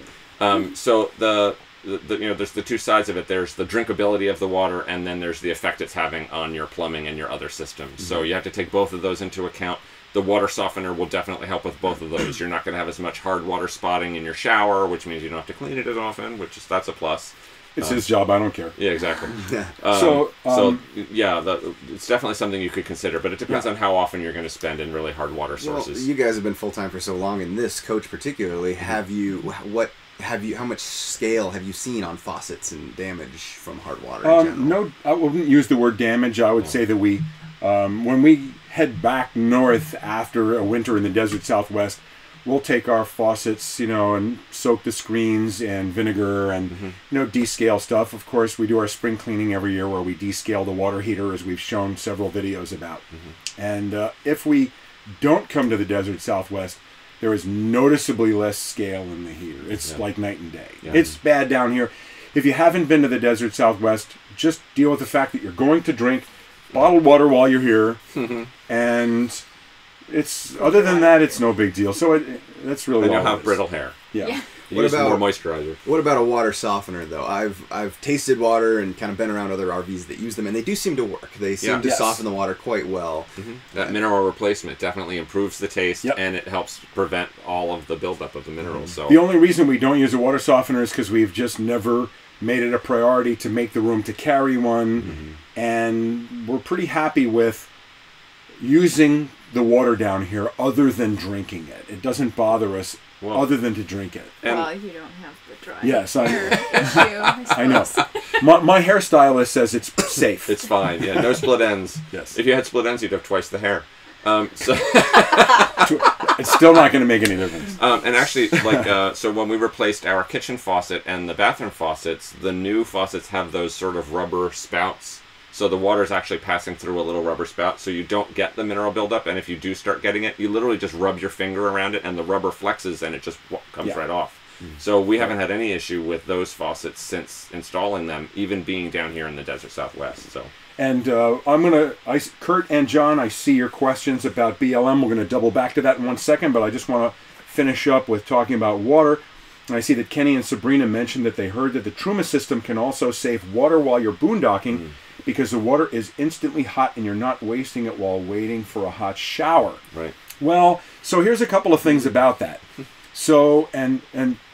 Speaker 1: So there's the two sides of it. There's the drinkability of the water, and then there's the effect it's having on your plumbing and your other systems. So you have to take both of those into account. The water softener will definitely help with both of those. You're not going to have as much hard water spotting in your shower, which means you don't have to clean it as often, that's a plus.
Speaker 2: It's his job. I don't care.
Speaker 1: Yeah, exactly. It's definitely something you could consider, but it depends on how often you're going to spend in really hard water sources.
Speaker 4: Well, you guys have been full time for so long, and this coach particularly, how much scale have you seen on faucets and damage from hard water? In general?
Speaker 2: No, I wouldn't use the word damage. I would say that we, when we head back north after a winter in the desert Southwest, we'll take our faucets, and soak the screens in vinegar and, descale stuff. Of course, we do our spring cleaning every year where we descale the water heater, as we've shown several videos about. And if we don't come to the desert Southwest, there is noticeably less scale in the heater. It's like night and day. Yeah. It's bad down here. If you haven't been to the desert Southwest, just deal with the fact that you're going to drink bottled water while you're here, and other than that, it's no big deal. So that's really.
Speaker 1: And you'll have brittle hair.
Speaker 2: Yeah.
Speaker 1: What about more moisturizer?
Speaker 4: What about a water softener, though? I've tasted water and kind of been around other RVs that use them, and they do seem to work. They seem to soften the water quite well.
Speaker 1: That mineral replacement definitely improves the taste, and it helps prevent all of the buildup of the minerals. So
Speaker 2: the only reason we don't use a water softener is because we've just never made it a priority to make the room to carry one, and we're pretty happy with using the water down here other than drinking it. It doesn't bother us other than to drink it.
Speaker 3: Well, you don't have the dry
Speaker 2: hair
Speaker 3: issue,
Speaker 2: I know. My hairstylist says it's safe.
Speaker 1: It's fine. Yeah, no split ends.
Speaker 2: Yes.
Speaker 1: If you had split ends, you'd have twice the hair. So
Speaker 2: it's still not going to make any difference.
Speaker 1: And actually, so when we replaced our kitchen faucet and the bathroom faucets, the new faucets have those sort of rubber spouts. So the water is actually passing through a little rubber spout, so you don't get the mineral buildup. And if you do start getting it, you literally just rub your finger around it, and the rubber flexes, and it just comes right off. So we haven't had any issue with those faucets since installing them, even being down here in the desert Southwest. So.
Speaker 2: And Kurt and John, I see your questions about BLM. We're going to double back to that in 1 second, but I just want to finish up with talking about water. And I see that Kenny and Sabrina mentioned that they heard that the Truma system can also save water while you're boondocking because the water is instantly hot and you're not wasting it while waiting for a hot shower.
Speaker 1: Right.
Speaker 2: Well, so here's a couple of things about that. So, and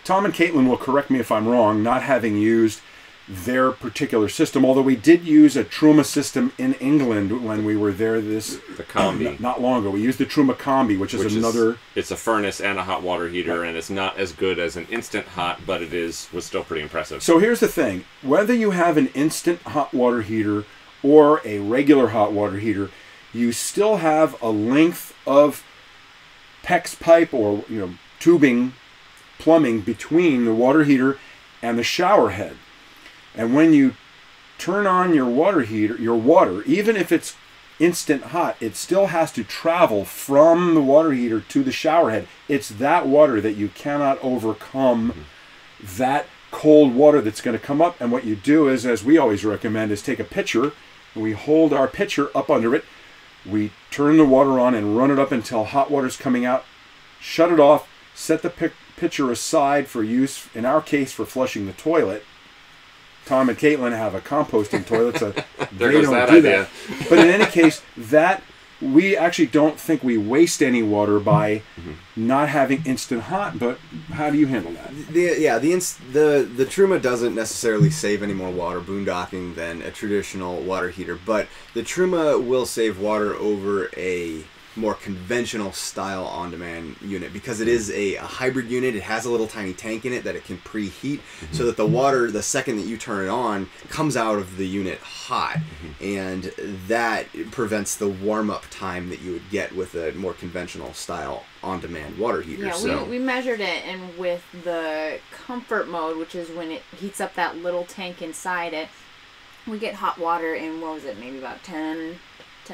Speaker 2: Tom and Caitlin will correct me if I'm wrong, not having used their particular system, although we did use a Truma system in England when we were there the
Speaker 1: Combi.
Speaker 2: Not long ago. We used the Truma Combi, which is another...
Speaker 1: It's a furnace and a hot water heater, and it's not as good as an instant hot, but was still pretty impressive.
Speaker 2: So here's the thing. Whether you have an instant hot water heater or a regular hot water heater, you still have a length of PEX pipe or tubing, plumbing between the water heater and the shower head. And when you turn on your water heater, even if it's instant hot. It still has to travel from the water heater to the shower head. It's that water that you cannot overcome, that cold water that's going to come up. And what you do is, as we always recommend, is take a pitcher, and we hold our pitcher up under it. We turn the water on and run it up until hot water's coming out. Shut it off. Set the pitcher aside for use, in our case, for flushing the toilet. Tom and Caitlin have a composting toilet, so they don't do that. But in any case, that we actually don't think we waste any water by not having instant hot. But how do you handle that?
Speaker 4: The Truma doesn't necessarily save any more water boondocking than a traditional water heater, but the Truma will save water over a more conventional style on-demand unit because it is a hybrid unit. It has a little tiny tank in it that it can preheat so that the water, the second that you turn it on, comes out of the unit hot, and that prevents the warm-up time that you would get with a more conventional style on-demand water heater.
Speaker 3: Yeah,
Speaker 4: so
Speaker 3: we measured it, and with the comfort mode, which is when it heats up that little tank inside it, we get hot water in, what was it, maybe about 10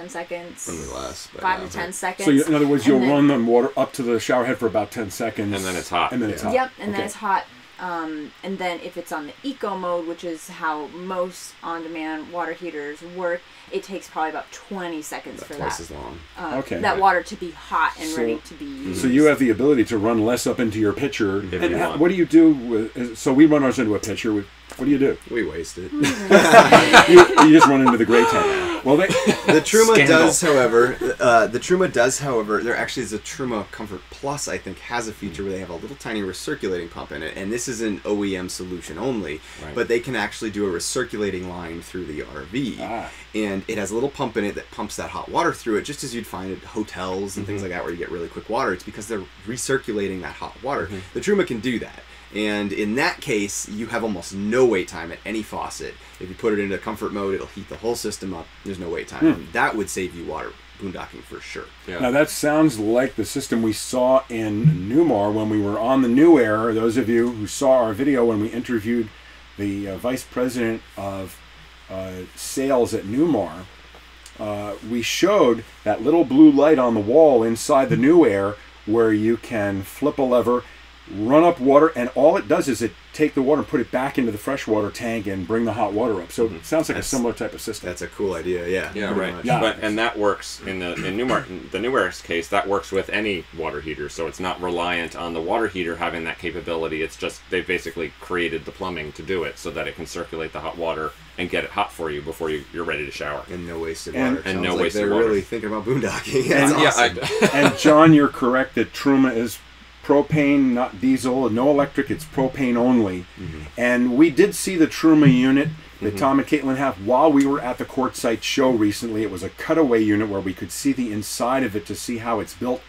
Speaker 3: seconds,
Speaker 4: less,
Speaker 3: 5 to 10 seconds.
Speaker 2: So in other words, you'll run the water up to the shower head for about 10 seconds.
Speaker 1: And then it's hot.
Speaker 2: And then it's hot.
Speaker 3: Yep, and then it's hot. And then if it's on the eco mode, which is how most on-demand water heaters work, it takes probably about 20 seconds for
Speaker 4: twice as long.
Speaker 3: That water to be hot and ready to be used.
Speaker 2: So you have the ability to run less up into your pitcher.
Speaker 1: If you want.
Speaker 2: What do you do with? So we run ours into a pitcher. What do you do?
Speaker 4: We waste it.
Speaker 2: you just run into the gray tank. Well, the
Speaker 4: Truma does, however, there actually is a Truma Comfort Plus, I think, has a feature where they have a little tiny recirculating pump in it, and this is an OEM solution only, but they can actually do a recirculating line through the RV, and it has a little pump in it that pumps that hot water through it, just as you'd find at hotels and things like that where you get really quick water. It's because they're recirculating that hot water. The Truma can do that. And in that case, you have almost no wait time at any faucet. If you put it into comfort mode, it'll heat the whole system up. There's no wait time. And that would save you water boondocking for sure.
Speaker 1: Yeah.
Speaker 2: Now that sounds like the system we saw in Newmar when we were on the New Air. Those of you who saw our video when we interviewed the vice president of sales at Newmar, we showed that little blue light on the wall inside the New Air where you can flip a lever, run up water, and all it does is it take the water and put it back into the freshwater tank and bring the hot water up. So it sounds like a similar type of system.
Speaker 4: That's a cool idea, yeah.
Speaker 1: Yeah, right.
Speaker 2: Yeah.
Speaker 1: And that works in the New Air's case. That works with any water heater, so it's not reliant on the water heater having that capability. It's just they've basically created the plumbing to do it so that it can circulate the hot water and get it hot for you before you're ready to shower.
Speaker 4: And no wasted water.
Speaker 1: And no
Speaker 4: like
Speaker 1: wasted
Speaker 4: they're
Speaker 1: water.
Speaker 4: really thinking about boondocking. That's awesome.
Speaker 2: And John, you're correct that Truma is propane, not diesel, no electric, it's propane only. And we did see the Truma unit that Tom and Caitlin have while we were at the Quartzsite show recently. It was a cutaway unit where we could see the inside of it to see how it's built.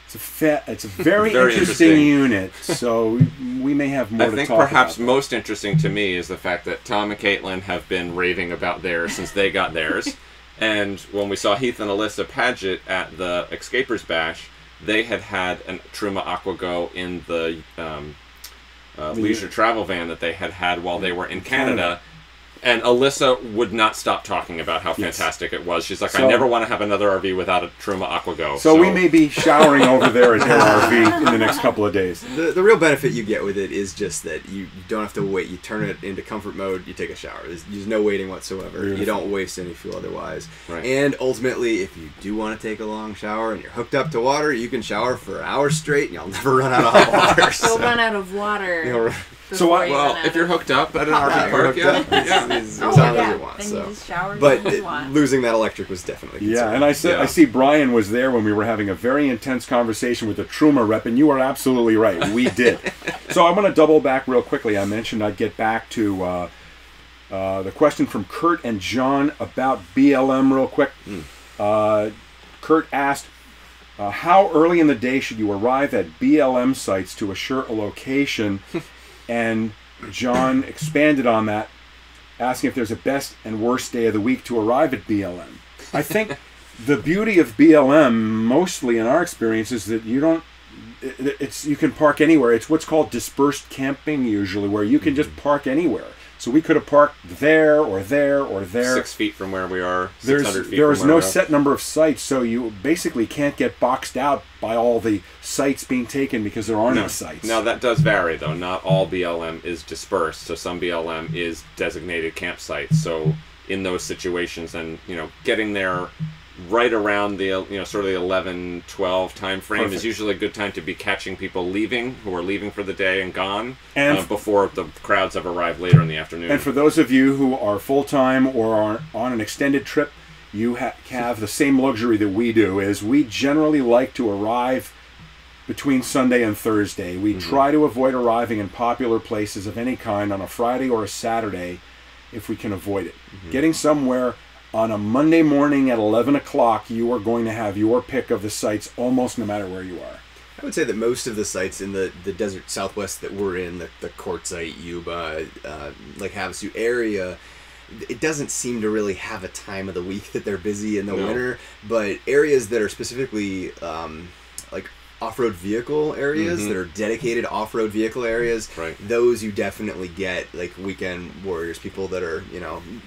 Speaker 2: It's a very, interesting unit, so we may have more to talk about.
Speaker 1: I think perhaps most interesting to me is the fact that Tom and Caitlin have been raving about theirs since they got theirs. And when we saw Heath and Alyssa Paget at the Escapers Bash, they had a Truma AquaGo in the leisure travel van that they had while they were in Canada. And Alyssa would not stop talking about how fantastic it was. She's like, I never want to have another RV without a Truma AquaGo.
Speaker 2: So we may be showering over there at their RV in the next couple of days.
Speaker 4: The real benefit you get with it is just that you don't have to wait. You turn it into comfort mode, you take a shower. There's no waiting whatsoever. Beautiful. You don't waste any fuel otherwise.
Speaker 1: Right.
Speaker 4: And ultimately, if you do want to take a long shower and you're hooked up to water, you can shower for hours straight and you'll never run out of hot water.
Speaker 3: You'll run out of water.
Speaker 2: So
Speaker 1: if you're hooked up at an RV park,
Speaker 4: as long as you want.
Speaker 3: Then you just shower
Speaker 4: but
Speaker 3: as you want.
Speaker 4: Losing that electric was definitely
Speaker 2: Yeah, and I see Brian was there when we were having a very intense conversation with the Truma rep, and you are absolutely right. We did. So I'm going to double back real quickly. I mentioned I'd get back to the question from Kurt and John about BLM real quick. Kurt asked, how early in the day should you arrive at BLM sites to assure a location? And John expanded on that, asking if there's a best and worst day of the week to arrive at BLM. I think the beauty of BLM, mostly in our experience, is that you can park anywhere. It's what's called dispersed camping usually, where you can just park anywhere. So we could have parked there or there or there.
Speaker 1: 6 feet from where we are, 600 feet
Speaker 2: There is
Speaker 1: from where
Speaker 2: no
Speaker 1: we are.
Speaker 2: set number of sites, so you basically can't get boxed out by all the sites being taken because there are no sites.
Speaker 1: Now that does vary though. Not all BLM is dispersed, so some BLM is designated campsites. So in those situations, and getting there right around the sort of the 11, 12 time frame
Speaker 2: Perfect.
Speaker 1: is usually a good time to be catching people who are leaving for the day and gone,
Speaker 2: And
Speaker 1: before the crowds have arrived later in the afternoon.
Speaker 2: And for those of you who are full-time or are on an extended trip, you have the same luxury that we do, is we generally like to arrive between Sunday and Thursday. We try to avoid arriving in popular places of any kind on a Friday or a Saturday if we can avoid it. Getting somewhere on a Monday morning at 11 o'clock, you are going to have your pick of the sites almost no matter where you are.
Speaker 4: I would say that most of the sites in the desert Southwest that we're in, the Quartzite, Yuba, Lake Havasu area, it doesn't seem to really have a time of the week that they're busy in the winter, but areas that are specifically like off-road vehicle areas that are dedicated off-road vehicle areas, those you definitely get like weekend warriors, people that are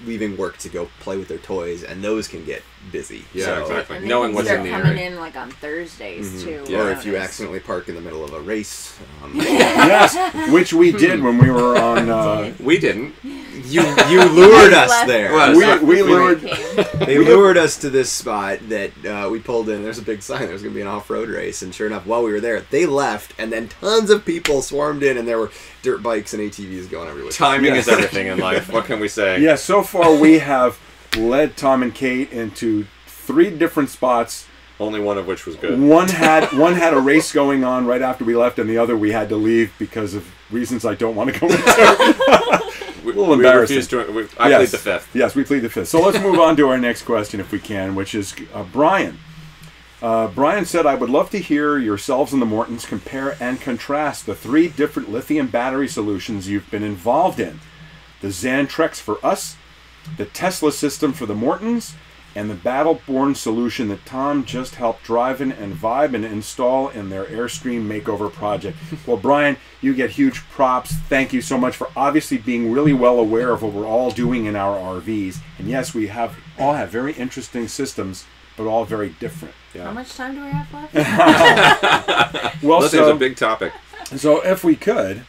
Speaker 4: leaving work to go play with their toys, and those can get busy.
Speaker 1: Exactly.
Speaker 3: And
Speaker 1: Knowing what's in the
Speaker 3: coming
Speaker 1: area.
Speaker 3: in like on Thursdays too.
Speaker 1: Yeah.
Speaker 4: Or if you accidentally park in the middle of a race.
Speaker 2: Yes, which we did when we were on...
Speaker 1: We didn't.
Speaker 4: You lured us there.
Speaker 1: Well,
Speaker 2: we lured...
Speaker 4: They lured us to this spot that we pulled in. There's a big sign. There was going to be an off-road race, and sure enough, while we were there, they left, and then tons of people swarmed in, and there were dirt bikes and ATVs going everywhere.
Speaker 1: Timing is everything in life. What can we say?
Speaker 2: Yeah, so far we have led Tom and Kate into 3 different spots.
Speaker 1: Only one of which was good.
Speaker 2: One had a race going on right after we left, and the other we had to leave because of reasons I don't want to go into. A little embarrassing.
Speaker 1: I plead the fifth.
Speaker 2: Yes, we plead the fifth. So let's move on to our next question if we can, which is Brian. Brian said, I would love to hear yourselves and the Mortons compare and contrast the 3 different lithium battery solutions you've been involved in. The Xantrex for us, the Tesla system for the Mortons, and the Battleborn solution that Tom just helped drive in and vibe and install in their Airstream makeover project. Well, Brian, you get huge props. Thank you so much for obviously being really well aware of what we're all doing in our RVs. And yes, we all have very interesting systems, but all very different.
Speaker 1: Yeah.
Speaker 3: How much time do we have left?
Speaker 2: Well,
Speaker 1: Lithium's a big topic.
Speaker 2: So if we could,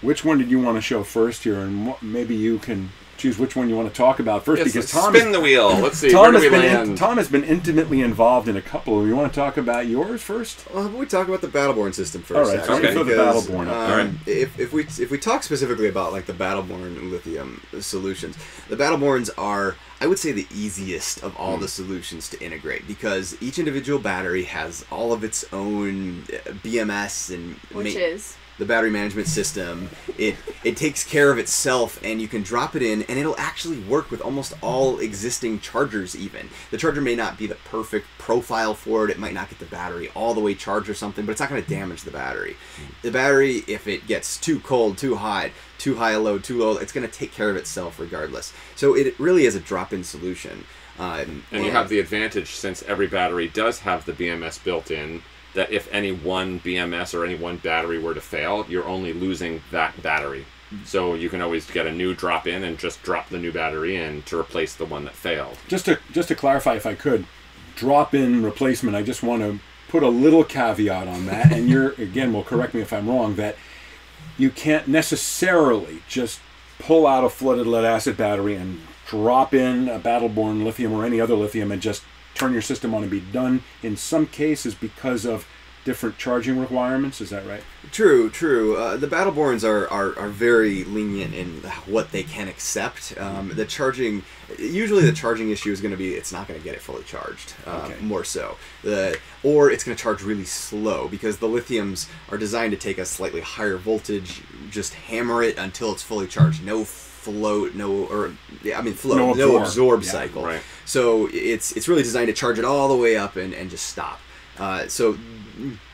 Speaker 2: which one did you want to show first here? And maybe you can choose which one you want to talk about first,
Speaker 1: Yes,
Speaker 2: because Tom
Speaker 1: spin the wheel. Let's see. Where do we land?
Speaker 2: Tom has been intimately involved in a couple. You want to talk about yours first?
Speaker 4: Well, how about we talk about the Battleborn system first?
Speaker 2: All right,
Speaker 4: actually,
Speaker 1: okay.
Speaker 2: For the
Speaker 4: because,
Speaker 2: Battleborn.
Speaker 1: All right.
Speaker 4: If we talk specifically about like the Battleborn lithium solutions, the Battleborns are, I would say, the easiest of all the solutions to integrate, because each individual battery has all of its own BMS and
Speaker 3: Which is?
Speaker 4: the battery management system. It takes care of itself, and you can drop it in, and it'll actually work with almost all existing chargers even. The charger may not be the perfect profile for it. It might not get the battery all the way charged or something, but it's not going to damage the battery. The battery, if it gets too cold, too high a load, too low, it's going to take care of itself regardless. So it really is a drop-in solution.
Speaker 1: And you have the advantage, since every battery does have the BMS built in, that if any one BMS or any one battery were to fail, you're only losing that battery. So you can always get a new drop in and just drop the new battery in to replace the one that failed.
Speaker 2: Just to clarify, if I could, drop-in replacement, I just want to put a little caveat on that, and will correct me if I'm wrong, that you can't necessarily just pull out a flooded lead-acid battery and drop in a Battleborn lithium or any other lithium and just turn your system on and be done. In some cases, because of different charging requirements. Is that right?
Speaker 4: True. The Battleborns are very lenient in what they can accept. Usually the charging issue is going to be it's not going to get it fully charged. More so, or it's going to charge really slow, because the lithiums are designed to take a slightly higher voltage, just hammer it until it's fully charged. No absorb cycle.
Speaker 1: Right.
Speaker 4: So it's really designed to charge it all the way up and just stop. So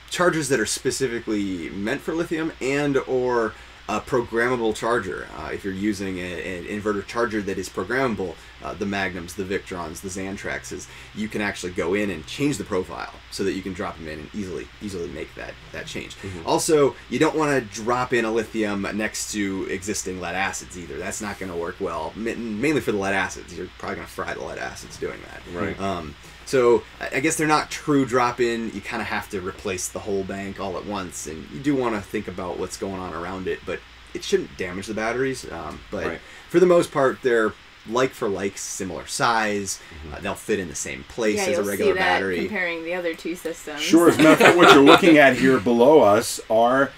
Speaker 4: chargers that are specifically meant for lithium and or a programmable charger. If you're using an inverter charger that is programmable, the Magnums, the Victrons, the Xantraxes, you can actually go in and change the profile so that you can drop them in and easily make that change. Also, you don't want to drop in a lithium next to existing lead acids either. That's not going to work well, mainly for the lead acids. You're probably going to fry the lead acids doing that.
Speaker 1: Right.
Speaker 4: So I guess they're not true drop-in. You kind of have to replace the whole bank all at once, and you do want to think about what's going on around it, but it shouldn't damage the batteries. But for the most part, they're like for like, similar size. They'll fit in the same place as a regular battery.
Speaker 3: Comparing the other two systems.
Speaker 2: Sure. As a matter of fact, what you're looking at here below us are,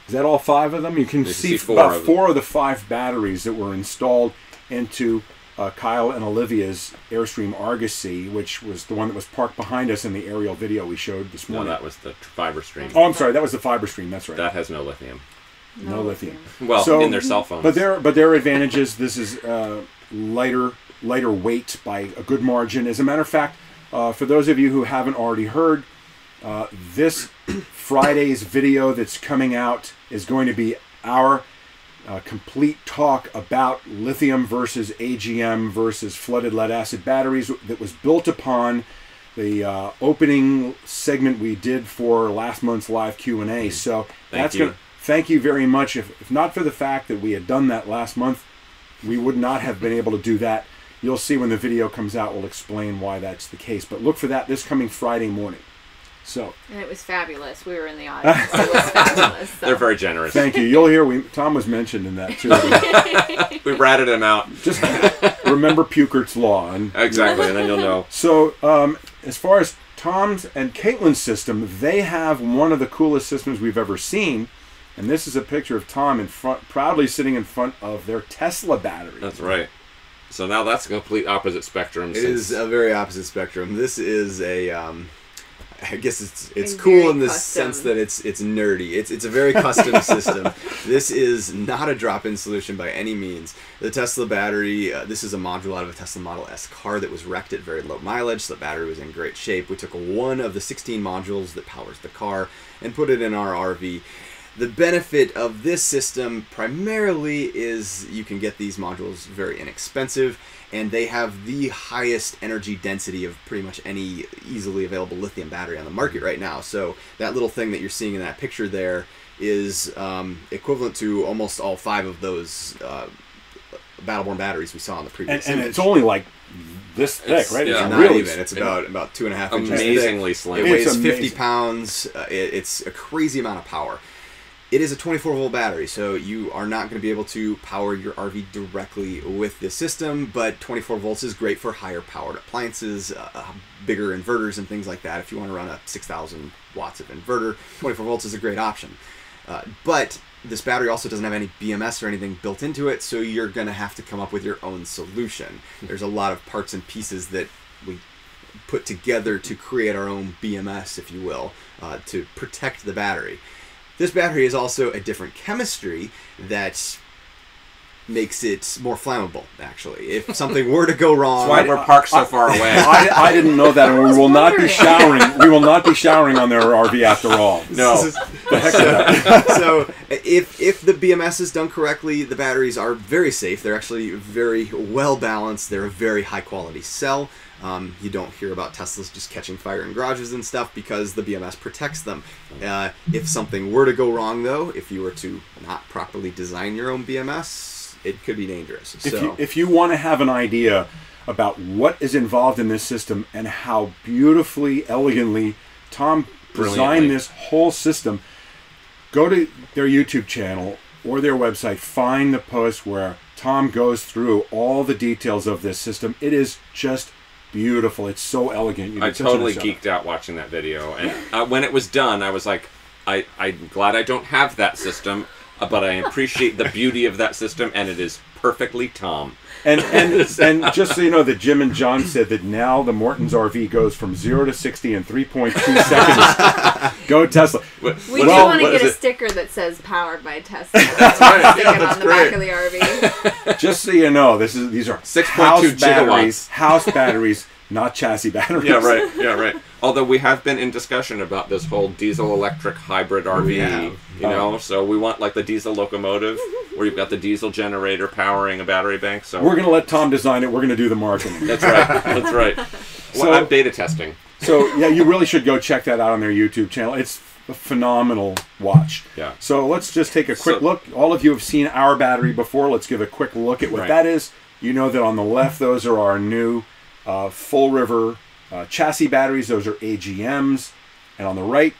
Speaker 2: is that all 5 of them? You can see about 4 of the 5 batteries that were installed into Kyle and Olivia's Airstream Argosy, which was the one that was parked behind us in the aerial video we showed this morning.
Speaker 1: No, that was the Fiber Stream.
Speaker 2: Oh, I'm sorry, that was the Fiber Stream. That's right.
Speaker 1: That has no lithium.
Speaker 2: No lithium.
Speaker 1: Well,
Speaker 2: so,
Speaker 1: in their cell phones.
Speaker 2: But there are advantages. This is lighter weight by a good margin. As a matter of fact, for those of you who haven't already heard, this Friday's video that's coming out is going to be our complete talk about lithium versus AGM versus flooded lead acid batteries that was built upon the opening segment we did for last month's live Q&A. So thank you very much. If not for the fact that we had done that last month, we would not have been able to do that. You'll see when the video comes out, we'll explain why that's the case. But look for that this coming Friday morning. So.
Speaker 3: And it was fabulous. We were in the audience. It was fabulous. So.
Speaker 1: They're very generous.
Speaker 2: Thank you. You'll hear Tom was mentioned in that too.
Speaker 1: We ratted him out.
Speaker 2: Just remember Pukert's law.
Speaker 1: Exactly, and then you'll know.
Speaker 2: So as far as Tom's and Caitlin's system, they have one of the coolest systems we've ever seen. And this is a picture of Tom in front, proudly sitting in front of their Tesla battery.
Speaker 1: That's right. So now that's a complete opposite spectrum.
Speaker 4: It is a very opposite spectrum. This is a... I guess it's cool in the sense that it's nerdy. It's a very custom system. This is not a drop-in solution by any means. The Tesla battery, this is a module out of a Tesla Model S car that was wrecked at very low mileage, so the battery was in great shape. We took one of the 16 modules that powers the car and put it in our RV. The benefit of this system primarily is you can get these modules very inexpensive, and they have the highest energy density of pretty much any easily available lithium battery on the market right now. So that little thing that you're seeing in that picture there is equivalent to almost all 5 of those Battleborn batteries we saw in the previous image.
Speaker 2: And it's only like this thick, right?
Speaker 4: Yeah,
Speaker 2: it's
Speaker 4: not
Speaker 2: really
Speaker 4: even. It's about 2.5 inches
Speaker 1: amazingly
Speaker 4: thick.
Speaker 1: slim.
Speaker 4: It weighs
Speaker 2: It's
Speaker 4: 50 pounds. It's a crazy amount of power. It is a 24-volt battery, so you are not going to be able to power your RV directly with this system, but 24 volts is great for higher powered appliances, bigger inverters and things like that. If you want to run a 6,000 watts of inverter, 24 volts is a great option. But this battery also doesn't have any BMS or anything built into it, so you're going to have to come up with your own solution. There's a lot of parts and pieces that we put together to create our own BMS, if you will, to protect the battery. This battery is also a different chemistry that makes it more flammable, actually. If something were to go wrong...
Speaker 1: That's why we're parked so far away.
Speaker 2: I didn't know that, and we will not be showering. We will not be showering on their RV after all.
Speaker 1: No.
Speaker 2: The heck with that.
Speaker 4: So, if the BMS is done correctly, the batteries are very safe. They're actually very well balanced. They're a very high-quality cell. You don't hear about Teslas just catching fire in garages and stuff because the BMS protects them. If something were to go wrong, though, if you were to not properly design your own BMS, it could be dangerous.
Speaker 2: If you want to have an idea about what is involved in this system and how beautifully, elegantly Tom designed this whole system, go to their YouTube channel or their website, find the post where Tom goes through all the details of this system. It is just beautiful. It's so elegant.
Speaker 1: I totally geeked out watching that video. And when it was done, I was like, I'm glad I don't have that system, but I appreciate the beauty of that system, and it is perfectly Tom.
Speaker 2: And just so you know that Jim and John said that now the Morton's RV goes from 0 to 60 in 3.2 seconds. Go Tesla.
Speaker 3: We do want to get a sticker that says "Powered by Tesla."
Speaker 1: That's right.
Speaker 3: Stick it on the back of the RV.
Speaker 2: Just so you know, these are
Speaker 1: 6.2 gigawatts.
Speaker 2: House batteries, not chassis batteries.
Speaker 1: Yeah, right. Yeah, right. Although we have been in discussion about this whole diesel-electric hybrid RV, you know, so we want like the diesel locomotive where you've got the diesel generator powering a battery bank. So
Speaker 2: we're going to let Tom design it. We're going to do the marketing.
Speaker 1: That's right. That's right. Well, I'm beta testing.
Speaker 2: So, yeah, you really should go check that out on their YouTube channel. It's a phenomenal watch.
Speaker 1: Yeah.
Speaker 2: So let's just take a quick look. All of you have seen our battery before. Let's give a quick look at what that is. You know that on the left, those are our new Full River chassis batteries. Those are AGMs. And on the right,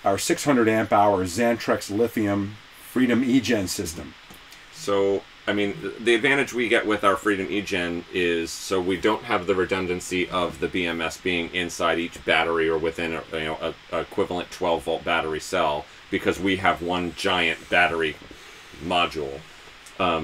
Speaker 2: our 600 amp hour Xantrex Lithium Freedom eGen system.
Speaker 1: So, I mean, the advantage we get with our Freedom eGen is so we don't have the redundancy of the BMS being inside each battery or within a equivalent 12-volt battery cell, because we have one giant battery module.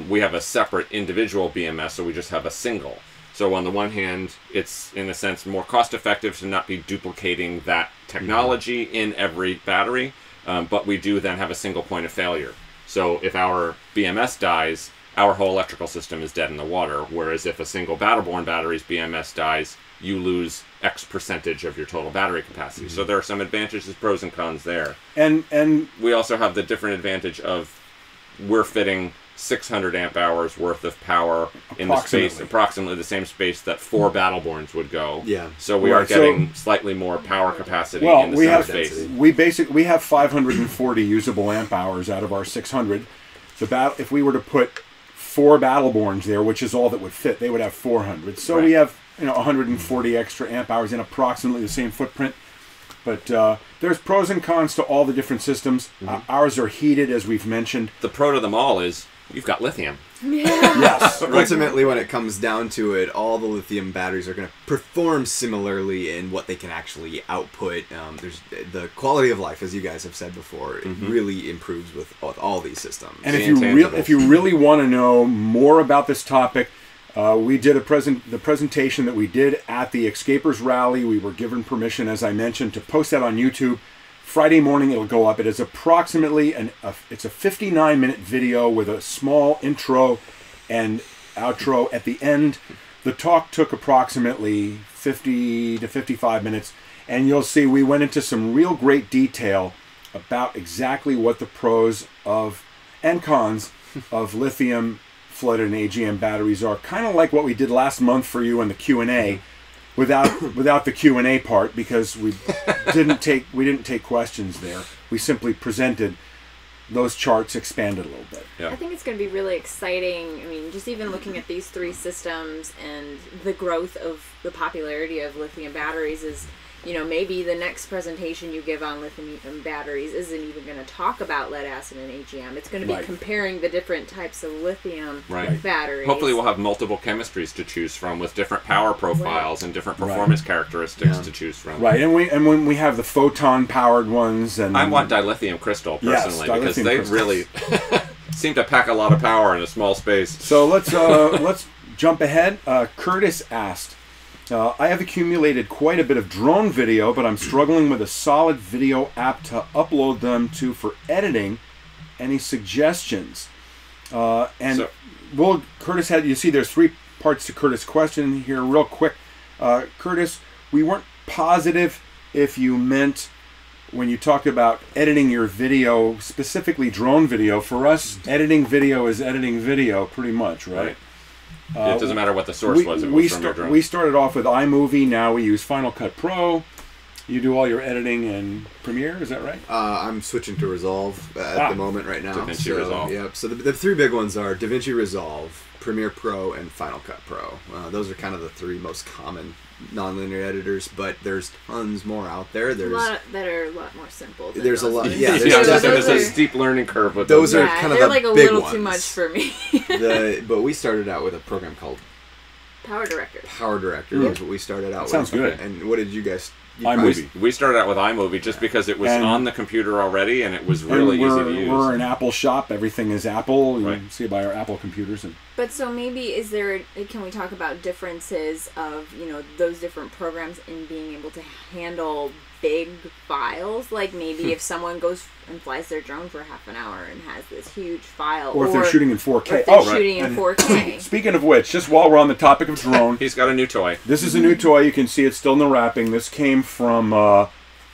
Speaker 1: We have a separate individual BMS, so we just have a single. So on the one hand, it's in a sense more cost-effective to not be duplicating that technology in every battery, but we do then have a single point of failure. So if our BMS dies, our whole electrical system is dead in the water, whereas if a single Battleborn battery's BMS dies, you lose X percentage of your total battery capacity. So there are some advantages, pros and cons there.
Speaker 2: And
Speaker 1: we also have the different advantage of we're fitting 600 amp hours worth of power in the space, approximately the same space that 4 Battleborns would go.
Speaker 4: Yeah.
Speaker 1: So we are getting slightly more power capacity in the center space.
Speaker 2: We have 540 usable amp hours out of our 600. If we were to put 4 Battleborns there, which is all that would fit, they would have 400. So we have 140 extra amp hours in approximately the same footprint. But there's pros and cons to all the different systems. Ours are heated, as we've mentioned.
Speaker 1: The pro to them all is you've got lithium.
Speaker 2: Yes.
Speaker 4: Ultimately, when it comes down to it, all the lithium batteries are going to perform similarly in what they can actually output. There's the quality of life, as you guys have said before, it really improves with all these systems.
Speaker 2: And if you really want to know more about this topic, we did the presentation that we did at the Escapers Rally. We were given permission, as I mentioned, to post that on YouTube. Friday morning it'll go up. It is approximately it's a 59-minute video with a small intro and outro at the end. The talk took approximately 50 to 55 minutes, and you'll see we went into some real great detail about exactly what the pros and cons of lithium flooded and AGM batteries are, kind of like what we did last month for you in the Q&A, without the Q&A part, because we didn't take questions there. We simply presented those charts, expanded a little bit.
Speaker 3: Yeah. I think it's going to be really exciting. I mean, just even looking at these 3 systems and the growth of the popularity of lithium batteries is, maybe the next presentation you give on lithium batteries isn't even going to talk about lead acid and AGM. It's going to be comparing the different types of lithium batteries.
Speaker 1: Hopefully we'll have multiple chemistries to choose from with different power profiles and different performance characteristics to choose from.
Speaker 2: Right, and when we have the photon-powered ones, and
Speaker 1: I want dilithium crystal personally, because they really seem to pack a lot of power in a small space.
Speaker 2: So let's jump ahead. Curtis asked, I have accumulated quite a bit of drone video, but I'm struggling with a solid video app to upload them to for editing. Any suggestions? Curtis had, you see there's 3 parts to Curtis' question here real quick. Curtis, we weren't positive if you meant when you talked about editing your video, specifically drone video. For us, editing video is editing video pretty much, right?
Speaker 1: It doesn't matter what the source was. It was from your drone.
Speaker 2: We started off with iMovie. Now we use Final Cut Pro. You do all your editing in Premiere. Is that right?
Speaker 4: I'm switching to Resolve at the moment right now.
Speaker 1: DaVinci Resolve.
Speaker 4: Yep. So the 3 big ones are DaVinci Resolve, Premiere Pro, and Final Cut Pro. Those are kind of the 3 most common nonlinear editors, but there's tons more out there. There's
Speaker 3: a lot that are a lot more simple.
Speaker 4: There's a lot.
Speaker 3: Yeah,
Speaker 1: there's a steep learning curve with
Speaker 4: those. Are kind of
Speaker 3: they're
Speaker 4: the
Speaker 3: like a
Speaker 4: big
Speaker 3: little
Speaker 4: ones.
Speaker 3: too much for me.
Speaker 4: But we started out with a program called
Speaker 3: Power Director.
Speaker 4: Power Director. That's what we started out with.
Speaker 2: Sounds good.
Speaker 4: And what did you guys?
Speaker 2: iMovie.
Speaker 1: We started out with iMovie just because it was on the computer already, and it was really easy to use.
Speaker 2: We're an Apple shop. Everything is Apple. You can see it by our Apple computers.
Speaker 3: But so maybe can we talk about differences of, those different programs in being able to handle big files? Like maybe if someone goes and flies their drone for half an hour and has this huge file.
Speaker 2: Or if they're shooting in 4K.
Speaker 3: Or if they're shooting in 4K.
Speaker 2: Speaking of which, just while we're on the topic of drone.
Speaker 1: He's got a new toy.
Speaker 2: This is a new toy. You can see it's still in the wrapping. This came from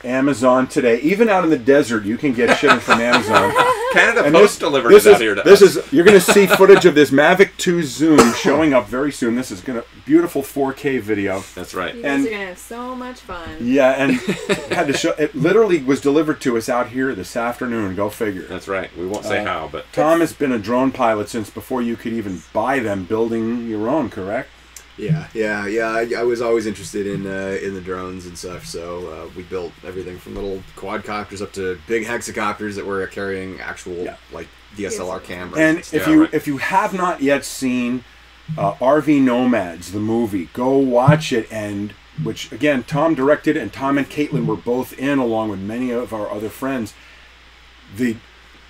Speaker 2: Amazon today. Even out in the desert, you can get shit from Amazon.
Speaker 1: Canada Post delivered it out here to us.
Speaker 2: You're going to see footage of this Mavic 2 Zoom showing up very soon. This is beautiful 4K video.
Speaker 1: That's right.
Speaker 3: You guys are going to have so much fun.
Speaker 2: Yeah, and had to show. It literally was delivered to us out here this afternoon. Go figure.
Speaker 1: That's right. We won't say how, but
Speaker 2: Tom has been a drone pilot since before you could even buy them, building your own, correct?
Speaker 4: Yeah. I was always interested in the drones and stuff, so we built everything from little quadcopters up to big hexacopters that were carrying actual like DSLR cameras.
Speaker 2: And if you have not yet seen RV Nomads, the movie, go watch it. And which again, Tom directed, and Tom and Caitlin were both in, along with many of our other friends. The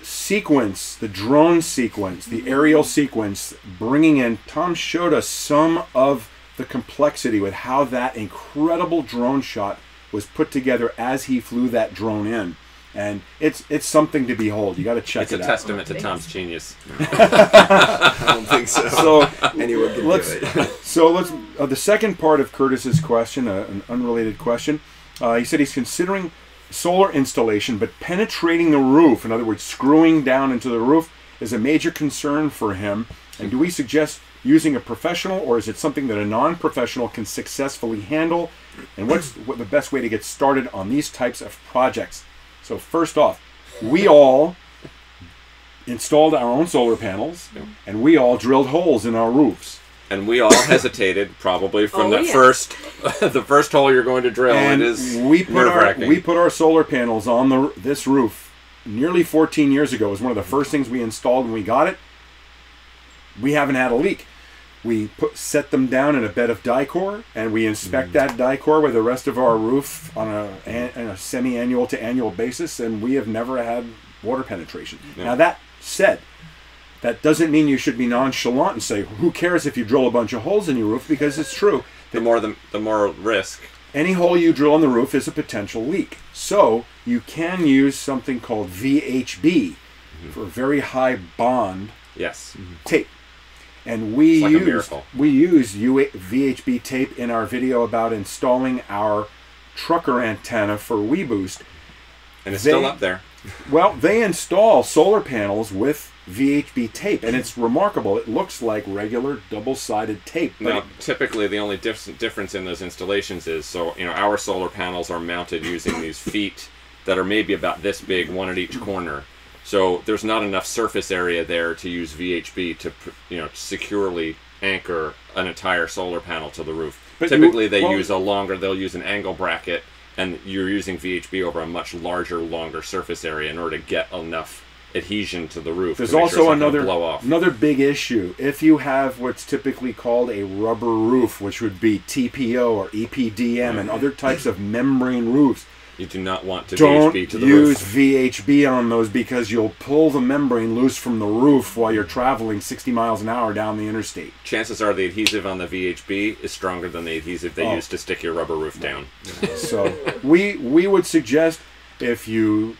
Speaker 2: sequence, the drone sequence, the aerial sequence, bringing in, Tom showed us some of the complexity with how that incredible drone shot was put together as he flew that drone in. And it's something to behold. You got to check it out.
Speaker 1: It's a testament to Tom's genius.
Speaker 4: I don't think so.
Speaker 2: So
Speaker 4: anyone can do it.
Speaker 2: So let's the second part of Curtis's question, an unrelated question. He said he's considering solar installation, but penetrating the roof, in other words, screwing down into the roof, is a major concern for him. And do we suggest using a professional, or is it something that a non-professional can successfully handle? And what's the best way to get started on these types of projects? So first off, we all installed our own solar panels, and we all drilled holes in our roofs.
Speaker 1: And we all hesitated, probably from the first hole you're going to drill.
Speaker 2: And
Speaker 1: it is
Speaker 2: we
Speaker 1: nerve-wracking.
Speaker 2: put our solar panels on this roof nearly 14 years ago. It was one of the first things we installed when we got it. We haven't had a leak. We set them down in a bed of dicor, and we inspect that dicor with the rest of our roof on a semi-annual to annual basis, and we have never had water penetration.
Speaker 1: Yeah.
Speaker 2: Now that said, that doesn't mean you should be nonchalant and say, who cares if you drill a bunch of holes in your roof, because it's true.
Speaker 1: The more risk.
Speaker 2: Any hole you drill on the roof is a potential leak. So you can use something called VHB for very high bond tape. And we use VHB tape in our video about installing our trucker antenna for WeBoost.
Speaker 1: And it's still up there.
Speaker 2: Well, they install solar panels with VHB tape, and it's remarkable. It looks like regular double-sided tape.
Speaker 1: Now, typically, the only difference in those installations is, our solar panels are mounted using these feet that are maybe about this big, one at each corner. So there's not enough surface area there to use VHB to, securely anchor an entire solar panel to the roof. But typically, they'll use an angle bracket, and you're using VHB over a much larger, longer surface area in order to get enough adhesion to the roof.
Speaker 2: There's also another big issue. If you have what's typically called a rubber roof, which would be TPO or EPDM and other types of membrane roofs,
Speaker 1: you do not want to VHB to the roof.
Speaker 2: Don't use VHB on those, because you'll pull the membrane loose from the roof while you're traveling 60 miles an hour down the interstate.
Speaker 1: Chances are the adhesive on the VHB is stronger than the adhesive they use to stick your rubber roof down.
Speaker 2: So we would suggest if you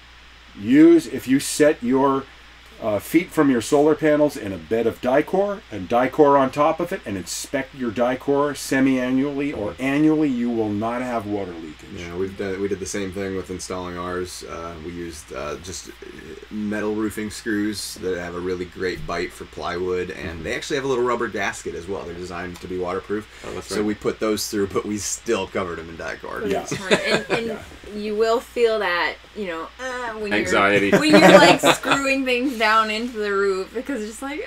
Speaker 2: set your feet from your solar panels in a bed of dicor and dicor on top of it, and inspect your dicor semi-annually or annually, you will not have water leakage.
Speaker 4: Yeah, we did the same thing with installing ours. We used just metal roofing screws that have a really great bite for plywood, and they actually have a little rubber gasket as well. They're designed to be waterproof.
Speaker 1: Oh, that's
Speaker 4: so we put those through, but we still covered them in dicor.
Speaker 2: Yeah.
Speaker 3: And you will feel that, when
Speaker 1: anxiety.
Speaker 3: When you're like screwing things down into the roof, because it's just like,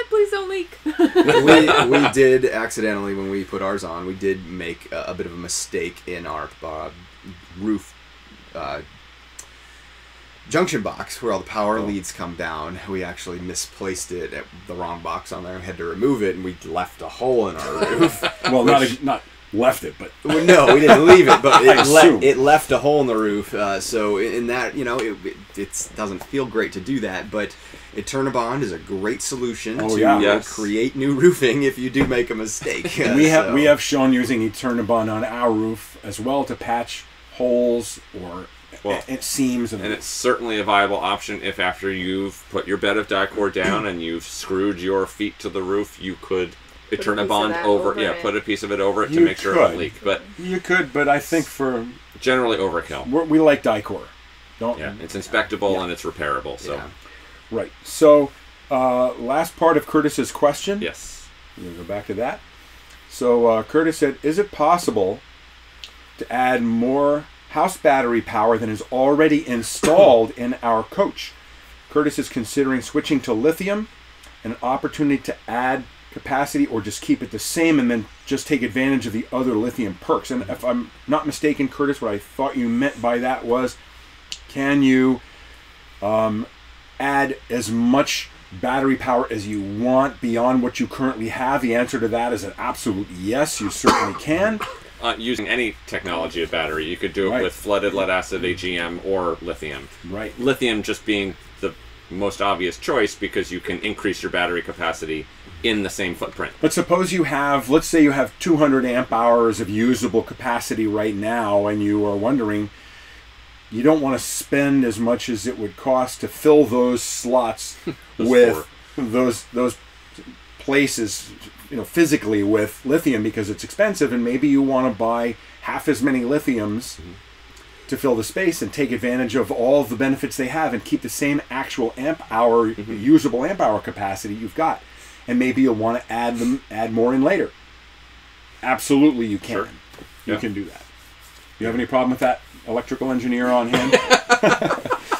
Speaker 3: please don't leak.
Speaker 4: we did accidentally, when we put ours on, we did make a bit of a mistake in our roof junction box where all the power leads come down. We actually misplaced it at the wrong box on there. We had to remove it, and we left a hole in our roof.
Speaker 2: Well, not left it, but
Speaker 4: no, we didn't leave it, but it left a hole in the roof. So in that, it doesn't feel great to do that, but Eternabond is a great solution to
Speaker 1: Yes.
Speaker 4: create new roofing if you do make a mistake.
Speaker 2: We have shown using Eternabond on our roof as well to patch holes or it seams.
Speaker 1: And it's certainly a viable option if after you've put your bed of Dicor down and you've screwed your feet to the roof, you could Eternabond put a piece of it over it to make sure it won't leak. But
Speaker 2: you could, but I think for
Speaker 1: generally overkill.
Speaker 2: We like Dicor.
Speaker 1: It's inspectable and it's repairable. So
Speaker 2: right. So last part of Curtis's question.
Speaker 1: Yes.
Speaker 2: We'll go back to that. So Curtis said, is it possible to add more house battery power than is already installed in our coach? Curtis is considering switching to lithium, an opportunity to add capacity or just keep it the same and then just take advantage of the other lithium perks. And if I'm not mistaken, Curtis, what I thought you meant by that was, can you add as much battery power as you want beyond what you currently have? The answer to that is an absolute yes, you certainly can.
Speaker 1: Using any technology of battery, you could do it with flooded lead acid, AGM, or lithium.
Speaker 2: Right.
Speaker 1: Lithium just being the most obvious choice because you can increase your battery capacity in the same footprint.
Speaker 2: But suppose you have, let's say you have 200 amp hours of usable capacity right now, and you are wondering, you don't want to spend as much as it would cost to fill those slots with those places, physically with lithium because it's expensive, and maybe you want to buy half as many lithiums to fill the space and take advantage of all of the benefits they have and keep the same actual amp hour, usable amp hour capacity you've got. And maybe you'll want to add more in later. Absolutely, you can.
Speaker 1: Sure.
Speaker 2: You can do that. You have any problem with that, electrical engineer on hand?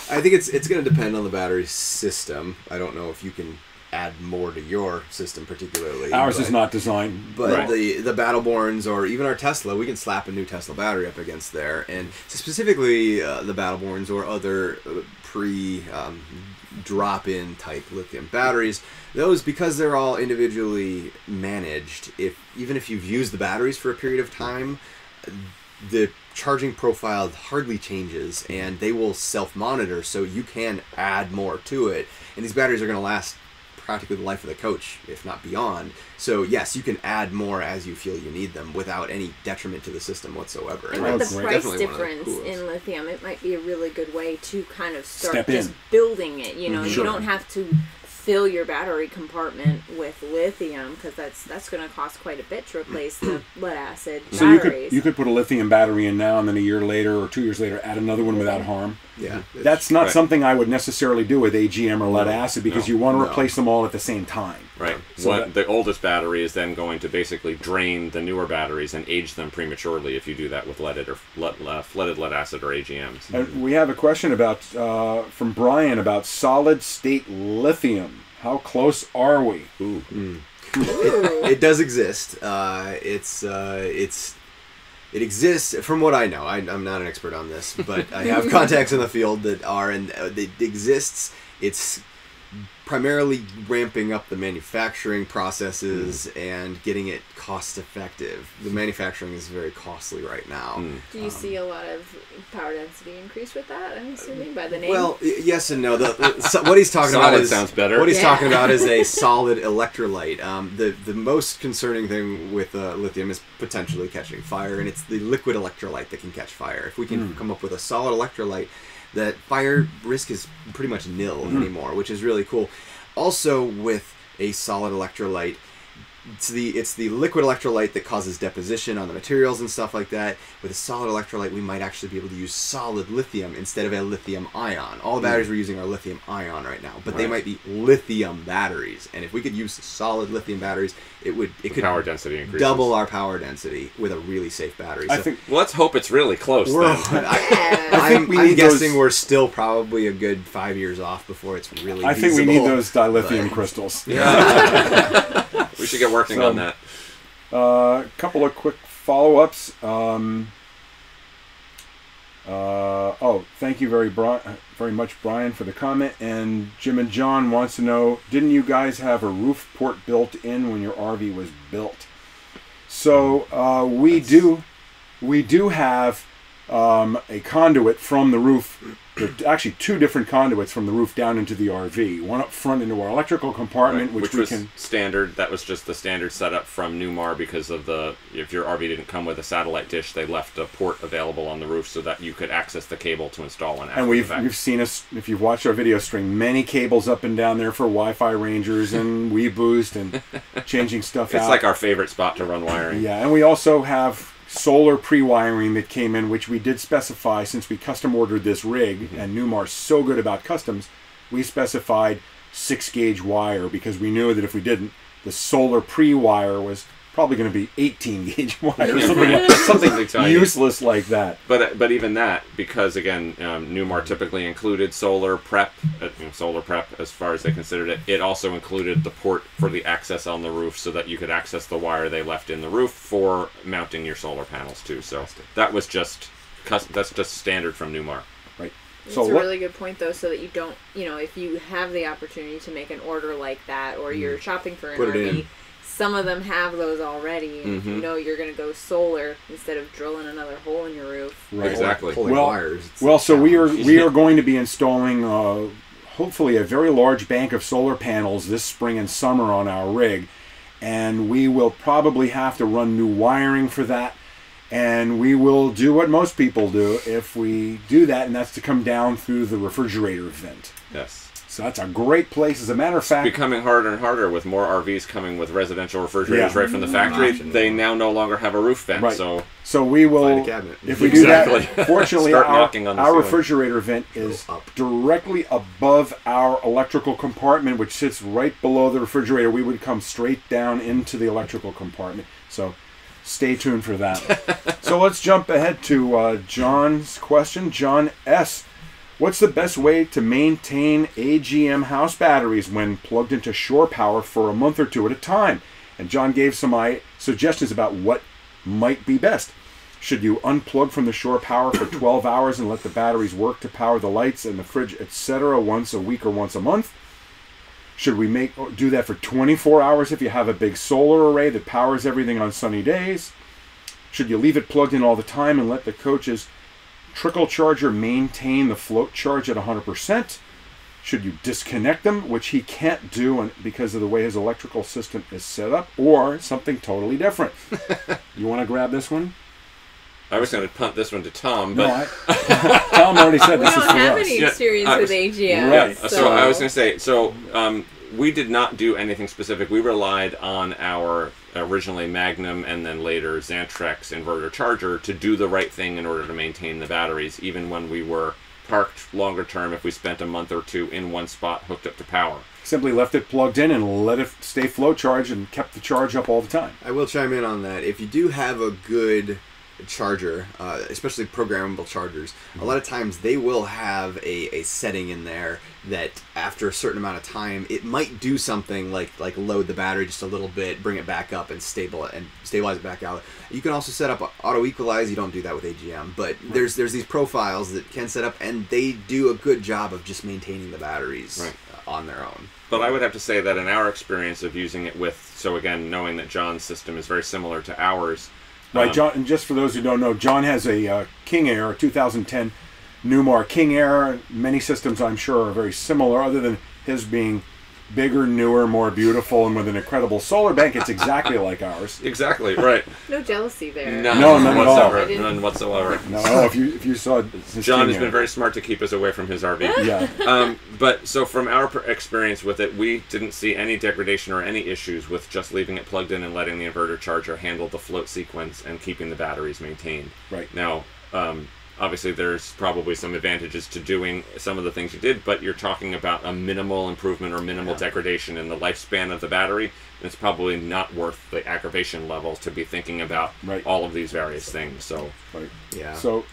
Speaker 4: I think it's going to depend on the battery system. I don't know if you can add more to your system particularly.
Speaker 2: Ours is not designed.
Speaker 4: But the Battleborns or even our Tesla, we can slap a new Tesla battery up against there. And specifically the Battleborns or other drop-in type lithium batteries, those, because they're all individually managed, even if you've used the batteries for a period of time, the charging profile hardly changes, and they will self-monitor, so you can add more to it. And these batteries are going to last practically the life of the coach, if not beyond. So yes, you can add more as you feel you need them without any detriment to the system whatsoever.
Speaker 3: And with the price difference in lithium, it might be a really good way to kind of start just building it. You don't have to fill your battery compartment with lithium because that's going to cost quite a bit to replace the lead acid batteries.
Speaker 2: So you could put a lithium battery in now, and then a year later or 2 years later add another one without harm.
Speaker 4: Yeah,
Speaker 2: that's not something I would necessarily do with AGM or lead acid because you want to replace them all at the same time.
Speaker 1: Right. So the oldest battery is then going to basically drain the newer batteries and age them prematurely if you do that with leaded or flooded lead acid or AGMs.
Speaker 2: And we have a question about from Brian about solid state lithium. How close are we?
Speaker 1: Ooh.
Speaker 4: It does exist. It exists from what I know. I'm not an expert on this, but I have contacts in the field that are, and it exists. It's primarily ramping up the manufacturing processes and getting it cost effective. The manufacturing is very costly right now.
Speaker 3: Do you see a lot of power density increase with that? I'm assuming by the name.
Speaker 4: Well, yes and no. What he's talking about is
Speaker 1: sounds better.
Speaker 4: What he's talking about is a solid electrolyte. The most concerning thing with lithium is potentially catching fire, and it's the liquid electrolyte that can catch fire. If we can come up with a solid electrolyte, that fire risk is pretty much nil anymore, which is really cool. Also, with a solid electrolyte, it's the liquid electrolyte that causes deposition on the materials and stuff like that. With a solid electrolyte, we might actually be able to use solid lithium instead of a lithium ion. All the batteries we're using are lithium ion right now, but they might be lithium batteries. And if we could use solid lithium batteries, it could
Speaker 1: power density increases.
Speaker 4: Double our power density with a really safe battery.
Speaker 1: Let's hope it's really close.
Speaker 4: I'm guessing we're still probably a good 5 years off before it's really.
Speaker 2: I think we need those dilithium crystals.
Speaker 1: Yeah. We should get working on that.
Speaker 2: A couple of quick follow-ups. Thank you very much, Brian, for the comment. And Jim and John wants to know, didn't you guys have a roof port built in when your RV was built? So we do have a conduit from the roof. There are actually 2 different conduits from the roof down into the RV. One up front into our electrical compartment,
Speaker 1: Right,
Speaker 2: which
Speaker 1: was
Speaker 2: can...
Speaker 1: standard. That was just the standard setup from Newmar because of if your RV didn't come with a satellite dish, they left a port available on the roof so that you could access the cable to install one.
Speaker 2: And you've seen us, if you've watched our video, string many cables up and down there for Wi-Fi rangers and WeBoost and changing stuff out.
Speaker 1: It's like our favorite spot to run wiring.
Speaker 2: Yeah, and we also have solar pre-wiring that came in, which we did specify since we custom ordered this rig, and Newmar's so good about customs, we specified 6-gauge wire because we knew that if we didn't, the solar pre-wire was probably going to be 18-gauge wire, something useless like that.
Speaker 1: But even that, because again, Newmar typically included solar prep as far as they considered it. It also included the port for the access on the roof, so that you could access the wire they left in the roof for mounting your solar panels too. So that's just standard from Newmar.
Speaker 2: Right.
Speaker 3: It's a really good point, though, so that you don't, if you have the opportunity to make an order like that, or you're shopping for an RV. Some of them have those already, and if you know you're going to go solar instead of drilling another hole in your roof.
Speaker 2: Right.
Speaker 1: Exactly.
Speaker 2: So we are going to be installing hopefully a very large bank of solar panels this spring and summer on our rig, and we will probably have to run new wiring for that, and we will do what most people do if we do that, and that's to come down through the refrigerator vent.
Speaker 1: Yes.
Speaker 2: So that's a great place. As a matter of fact,
Speaker 1: it's becoming harder and harder with more RVs coming with residential refrigerators right from the factory. They now no longer have a roof vent.
Speaker 2: Right.
Speaker 1: So
Speaker 2: we will, if we do that, fortunately, our refrigerator vent is directly above our electrical compartment, which sits right below the refrigerator. We would come straight down into the electrical compartment. So stay tuned for that. So let's jump ahead to John's question. John S. What's the best way to maintain AGM house batteries when plugged into shore power for a month or 2 at a time? And John gave some suggestions about what might be best. Should you unplug from the shore power for 12 hours and let the batteries work to power the lights and the fridge, etc., once a week or once a month? Should we do that for 24 hours if you have a big solar array that powers everything on sunny days? Should you leave it plugged in all the time and let the coach's trickle charger maintain the float charge at 100%? Should you disconnect them, which he can't do because of the way his electrical system is set up, or something totally different? You want to grab this one?
Speaker 1: I was going to punt this one to Tom, but
Speaker 2: Tom already said this is for us.
Speaker 3: We don't have any experience with AGM.
Speaker 2: Right.
Speaker 1: So I was going to say, we did not do anything specific. We relied on our originally Magnum and then later Xantrex inverter charger to do the right thing in order to maintain the batteries, even when we were parked longer term, if we spent a month or 2 in one spot hooked up to power.
Speaker 2: Simply left it plugged in and let it stay flow charged and kept the charge up all the time.
Speaker 4: I will chime in on that. If you do have a good charger, especially programmable chargers, a lot of times they will have a setting in there that after a certain amount of time it might do something like load the battery just a little bit, bring it back up and stabilize it back out. You can also set up auto equalize. You don't do that with AGM, but there's these profiles that can set up, and they do a good job of just maintaining the batteries on their own.
Speaker 1: But I would have to say that in our experience of using it with, so again, knowing that John's system is very similar to ours.
Speaker 2: Right, John, and just for those who don't know, John has a King Air, a 2010 Newmar King Air. Many systems, I'm sure, are very similar, other than his being bigger, newer, more beautiful, and with an incredible solar bank. It's exactly like ours.
Speaker 1: Exactly, right.
Speaker 3: No jealousy there.
Speaker 1: None whatsoever.
Speaker 2: None
Speaker 1: whatsoever.
Speaker 2: No, if you saw
Speaker 1: John has been very smart to keep us away from his RV.
Speaker 2: Yeah.
Speaker 1: But so from our experience with it, we didn't see any degradation or any issues with just leaving it plugged in and letting the inverter charger handle the float sequence and keeping the batteries maintained.
Speaker 2: Right.
Speaker 1: Now, obviously there's probably some advantages to doing some of the things you did, but you're talking about a minimal improvement or minimal degradation in the lifespan of the battery. And it's probably not worth the aggravation level to be thinking about all of these various things. So, So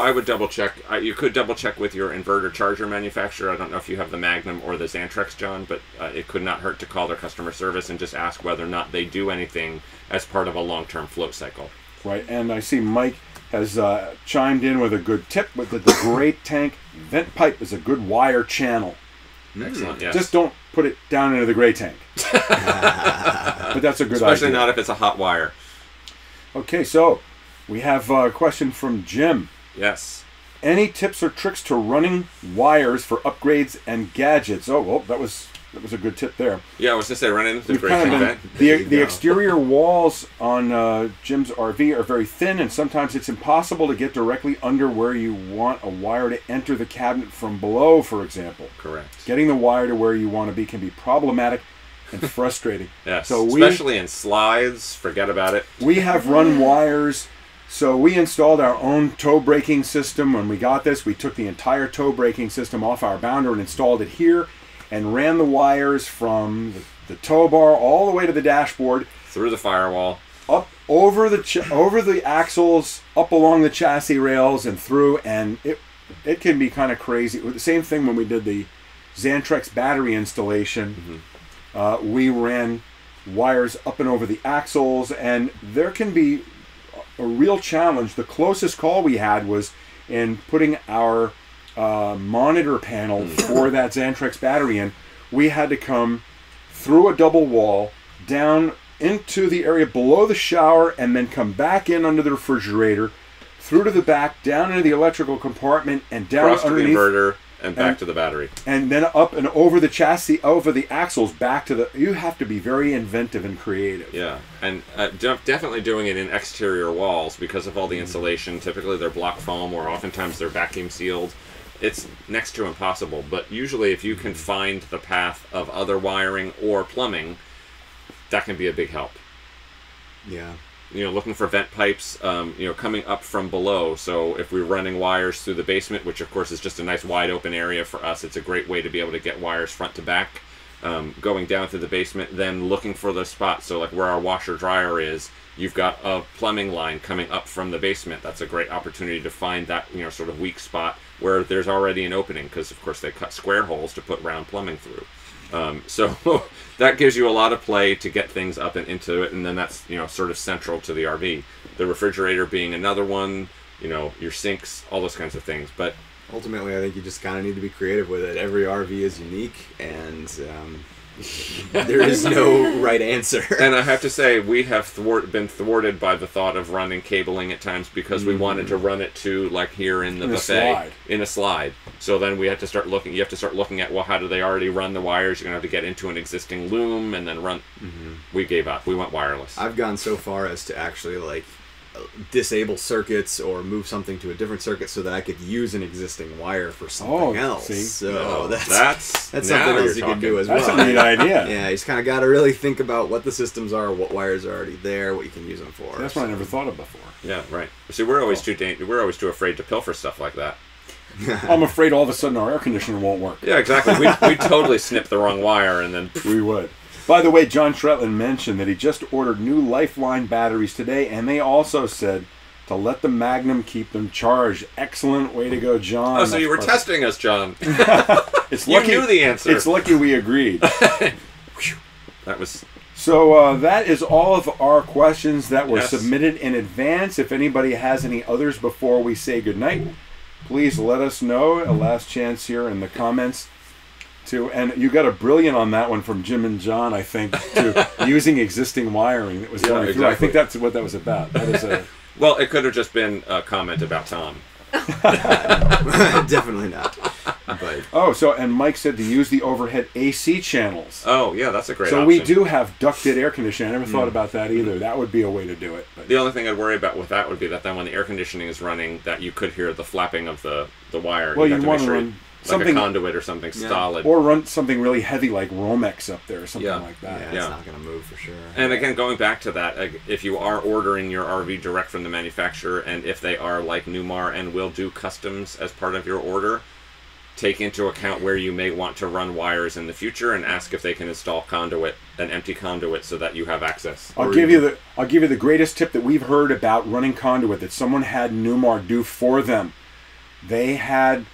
Speaker 1: I would double check. You could double check with your inverter charger manufacturer. I don't know if you have the Magnum or the Xantrex, John, but it could not hurt to call their customer service and just ask whether or not they do anything as part of a long-term float cycle.
Speaker 2: Right, and I see Mike has chimed in with a good tip with the great tank vent pipe is a good wire channel.
Speaker 1: Excellent, yes.
Speaker 2: Just don't put it down into the gray tank. But that's a good idea.
Speaker 1: Especially not if it's a hot wire.
Speaker 2: Okay, so we have a question from Jim.
Speaker 1: Yes.
Speaker 2: Any tips or tricks to running wires for upgrades and gadgets? Oh, well, that was a good tip there.
Speaker 1: Yeah, I was going to say, running into the
Speaker 2: We've
Speaker 1: great
Speaker 2: kind of
Speaker 1: event.
Speaker 2: the exterior walls on Jim's RV are very thin, and sometimes it's impossible to get directly under where you want a wire to enter the cabinet from below, for example.
Speaker 1: Correct.
Speaker 2: Getting the wire to where you want to be can be problematic and frustrating.
Speaker 1: Yes,
Speaker 2: so
Speaker 1: especially in slides. Forget about it.
Speaker 2: We have run wires. So we installed our own toe braking system. When we got this, we took the entire toe braking system off our bounder and installed it here, and ran the wires from the tow bar all the way to the dashboard,
Speaker 1: Through the firewall.
Speaker 2: up over the axles, up along the chassis rails, and through. And it can be kind of crazy. The same thing when we did the Xantrex battery installation. We ran wires up and over the axles, and there can be a real challenge. The closest call we had was in putting our monitor panel for that Xantrex battery in. We had to come through a double wall, down into the area below the shower, and then come back in under the refrigerator, through to the back, down into the electrical compartment, and down
Speaker 1: Across to the
Speaker 2: underneath.
Speaker 1: inverter and back to the battery.
Speaker 2: And then up and over the chassis, over the axles, back to the... You have to be very inventive and creative.
Speaker 1: Yeah, and definitely doing it in exterior walls because of all the insulation. Typically they're block foam, or oftentimes they're vacuum sealed. It's next to impossible, but usually if you can find the path of other wiring or plumbing, that can be a big help.
Speaker 4: Yeah.
Speaker 1: Looking for vent pipes, coming up from below. So if we're running wires through the basement, which of course is just a nice wide open area for us, it's a great way to be able to get wires front to back. Going down through the basement, then looking for the spots. So like where our washer dryer is, you've got a plumbing line coming up from the basement. That's a great opportunity to find that sort of weak spot where there's already an opening, because of course they cut square holes to put round plumbing through. So that gives you a lot of play to get things up and into it, and then that's sort of central to the RV. The refrigerator being another one, your sinks, all those kinds of things. But
Speaker 4: ultimately, I think you just kind of need to be creative with it. Every RV is unique, and there is no right answer.
Speaker 1: And I have to say, we have been thwarted by the thought of running cabling at times, because we wanted to run it to, like here in the buffet, in a slide. So then we had to start looking. You have to start looking at, well, how do they already run the wires? You're gonna have to get into an existing loom and then run. We gave up. We went wireless.
Speaker 4: I've gone so far as to actually disable circuits or move something to a different circuit so that I could use an existing wire for something else.
Speaker 2: See?
Speaker 4: So that's
Speaker 1: now
Speaker 4: something else you can do as well.
Speaker 2: That's a neat idea.
Speaker 4: Yeah, you just kind of got to really think about what the systems are, what wires are already there, what you can use them for.
Speaker 2: That's what I never thought of before.
Speaker 1: Yeah, right. See, we're always too afraid to pilfer stuff like that.
Speaker 2: I'm afraid all of a sudden our air conditioner won't work.
Speaker 1: Yeah, exactly. We totally snip the wrong wire and then
Speaker 2: We would. By the way, John Shetland mentioned that he just ordered new Lifeline batteries today, and they also said to let the Magnum keep them charged. Excellent way to go, John.
Speaker 1: Oh, so you were testing us, John.
Speaker 2: It's
Speaker 1: You
Speaker 2: lucky,
Speaker 1: knew the answer.
Speaker 2: It's lucky we agreed.
Speaker 1: That was...
Speaker 2: So that is all of our questions that were
Speaker 1: Yes.
Speaker 2: submitted in advance. If anybody has any others before we say goodnight, please let us know. A last chance here in the comments. And you got a brilliant on that one from Jim and John, I think, to using existing wiring that was going through.
Speaker 1: exactly.
Speaker 2: I think that's what that was about. That is
Speaker 1: Well, it could have just been a comment about Tom.
Speaker 4: Definitely not. But
Speaker 2: and Mike said to use the overhead AC channels.
Speaker 1: Oh, yeah, that's a great
Speaker 2: So
Speaker 1: option.
Speaker 2: we do have ducted air conditioning. I never thought about that either. That would be a way to do it. But
Speaker 1: The only thing I'd worry about with that would be that then when the air conditioning is running, that you could hear the flapping of the wire.
Speaker 2: Well,
Speaker 1: have
Speaker 2: you'd
Speaker 1: to
Speaker 2: want
Speaker 1: make
Speaker 2: to
Speaker 1: sure
Speaker 2: run
Speaker 1: like
Speaker 2: something-
Speaker 1: a conduit or something solid.
Speaker 2: or run something really heavy like Romex up there or something
Speaker 1: Yeah.
Speaker 2: like that.
Speaker 4: yeah,
Speaker 1: Yeah.
Speaker 4: it's not going to move for sure.
Speaker 1: And again, going back to that, if you are ordering your RV direct from the manufacturer, and if they are like Newmar and will do customs as part of your order, take into account where you may want to run wires in the future, and ask if they can install an empty conduit, so that you have access.
Speaker 2: I'll give you the greatest tip that we've heard about running conduit that someone had Newmar do for them. They had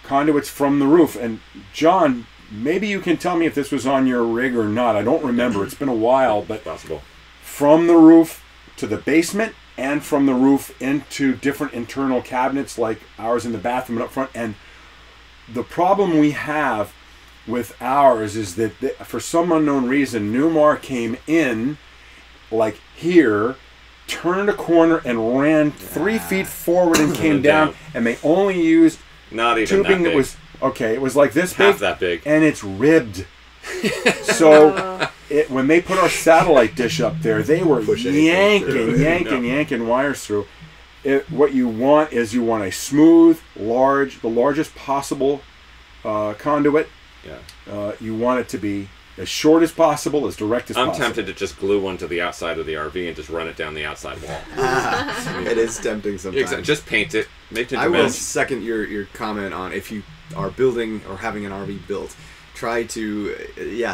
Speaker 2: conduits from the roof, and John, maybe you can tell me if this was on your rig or not. I don't remember. It's been a while, but
Speaker 1: Possible.
Speaker 2: from the roof to the basement, and from the roof into different internal cabinets like ours in the bathroom and up front. And the problem we have with ours is that for some unknown reason, Newmar came in like here turned a corner and ran 3 feet forward and came down, and they only used
Speaker 1: not even
Speaker 2: tubing
Speaker 1: that
Speaker 2: was okay. It was like this
Speaker 1: half
Speaker 2: big,
Speaker 1: that big,
Speaker 2: and it's ribbed. So when they put our satellite dish up there, they were yanking wires through. What you want is a smooth, the largest possible conduit.
Speaker 1: Yeah.
Speaker 2: You want it to be as short as possible, as direct as possible.
Speaker 1: I'm tempted to just glue one to the outside of the RV and just run it down the outside wall.
Speaker 4: It is tempting sometimes.
Speaker 1: Exactly. Just paint it. Make it
Speaker 4: I will second your comment on if you are building or having an RV built, try to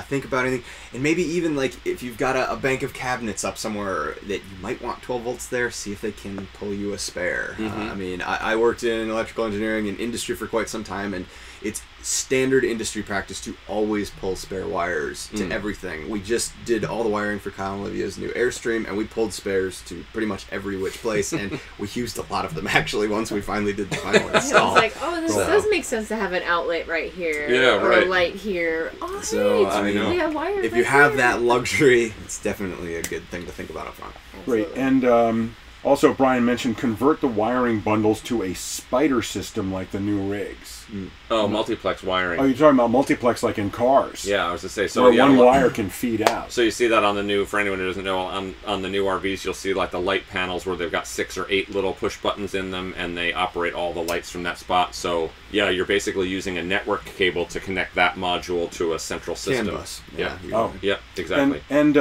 Speaker 4: think about anything, and maybe even like if you've got a bank of cabinets up somewhere that you might want 12 volts there, see if they can pull you a spare. I mean, I worked in electrical engineering and industry for quite some time, and it's standard industry practice to always pull spare wires to everything. We just did all the wiring for Kyle and Olivia's new Airstream, and we pulled spares to pretty much every which place, and we used a lot of them actually once we finally did the final install.
Speaker 6: I was like, oh, this does make sense to have an outlet right here, or a light here. Oh,
Speaker 4: so
Speaker 6: hey,
Speaker 4: I mean,
Speaker 6: we have wires
Speaker 4: if
Speaker 6: right
Speaker 4: you have
Speaker 6: here.
Speaker 4: that luxury, it's definitely a good thing to think about up front.
Speaker 2: Great, and also Brian mentioned convert the wiring bundles to a spider system like the new rigs.
Speaker 1: Oh, multiplex wiring.
Speaker 2: Oh, you're talking about multiplex like in cars?
Speaker 1: Yeah, I was to say. So
Speaker 2: where one wire can feed out.
Speaker 1: So you see that on the new. For anyone who doesn't know, on the new RVs, you'll see like the light panels where they've got 6 or 8 little push buttons in them, and they operate all the lights from that spot. So yeah, you're basically using a network cable to connect that module to a central system.
Speaker 4: CAN bus.
Speaker 1: Yeah.
Speaker 2: Oh.
Speaker 1: Yeah. Exactly.
Speaker 2: And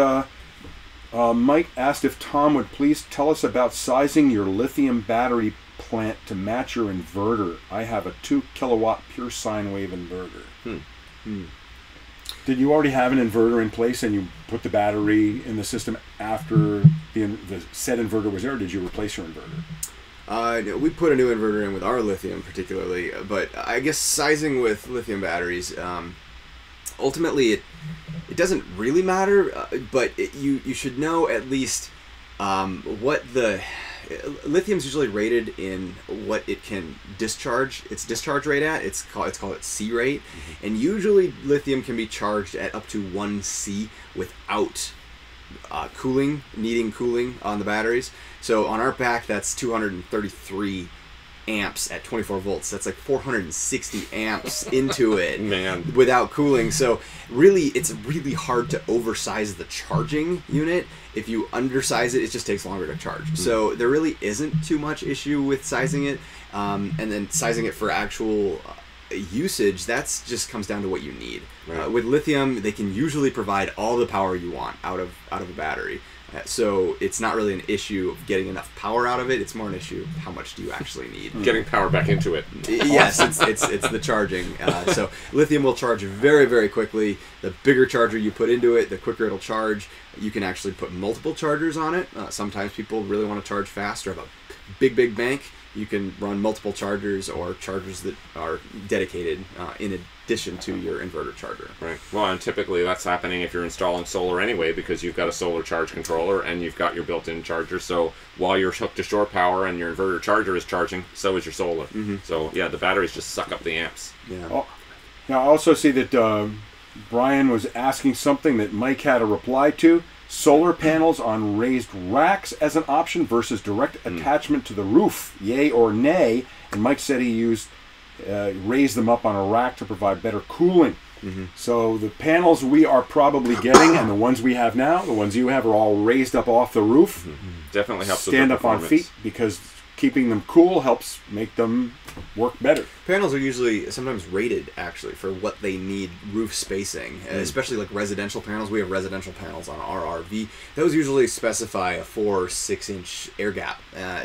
Speaker 2: Mike asked if Tom would please tell us about sizing your lithium battery plant to match your inverter. I have a 2 kilowatt pure sine wave inverter. Did you already have an inverter in place and you put the battery in the system after the said inverter was there, or did you replace your inverter?
Speaker 4: We put a new inverter in with our lithium particularly, but I guess sizing with lithium batteries, ultimately it doesn't really matter, but you should know at least what the lithium's usually rated in what it can discharge its discharge rate at. It's called its C rate, and usually lithium can be charged at up to 1 C without needing cooling on the batteries. So on our pack, that's 233 amps at 24 volts. That's like 460 amps into it without cooling. So really, it's really hard to oversize the charging unit. If you undersize it, it just takes longer to charge. So there really isn't too much issue with sizing it. And then sizing it for actual usage, that's just comes down to what you need. With lithium, they can usually provide all the power you want out of a battery. So it's not really an issue of getting enough power out of it. It's more an issue of how much do you actually need.
Speaker 1: Getting power back into it.
Speaker 4: Yes, it's the charging. So lithium will charge very, very quickly. The bigger charger you put into it, the quicker it'll charge. You can actually put multiple chargers on it. Sometimes people really want to charge fast or have a big bank. You can run multiple chargers or chargers that are dedicated in addition to your inverter charger.
Speaker 1: Right. Well, and typically that's happening if you're installing solar anyway, because you've got a solar charge controller and you've got your built-in charger. So while you're hooked to shore power and your inverter charger is charging, so is your solar. So yeah, the batteries just suck up the amps.
Speaker 4: Yeah.
Speaker 2: Oh, now I also see that Brian was asking something that Mike had a reply to. Solar panels on raised racks as an option versus direct attachment to the roof, yay or nay? And Mike said he raised them up on a rack to provide better cooling. So the panels we are probably getting, and the ones we have now, the ones you have, are all raised up off the roof.
Speaker 1: Definitely helps
Speaker 2: stand
Speaker 1: with the
Speaker 2: up on feet, because keeping them cool helps make them work better.
Speaker 4: Panels are usually sometimes rated actually for what they need roof spacing, especially like residential panels. We have residential panels on our RV. Those usually specify a 4 or 6 inch air gap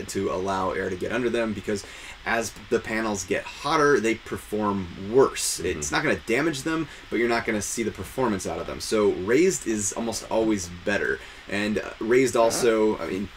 Speaker 4: to allow air to get under them, because as the panels get hotter, they perform worse. It's not going to damage them, but you're not going to see the performance out of them. So raised is almost always better. And raised also, I mean,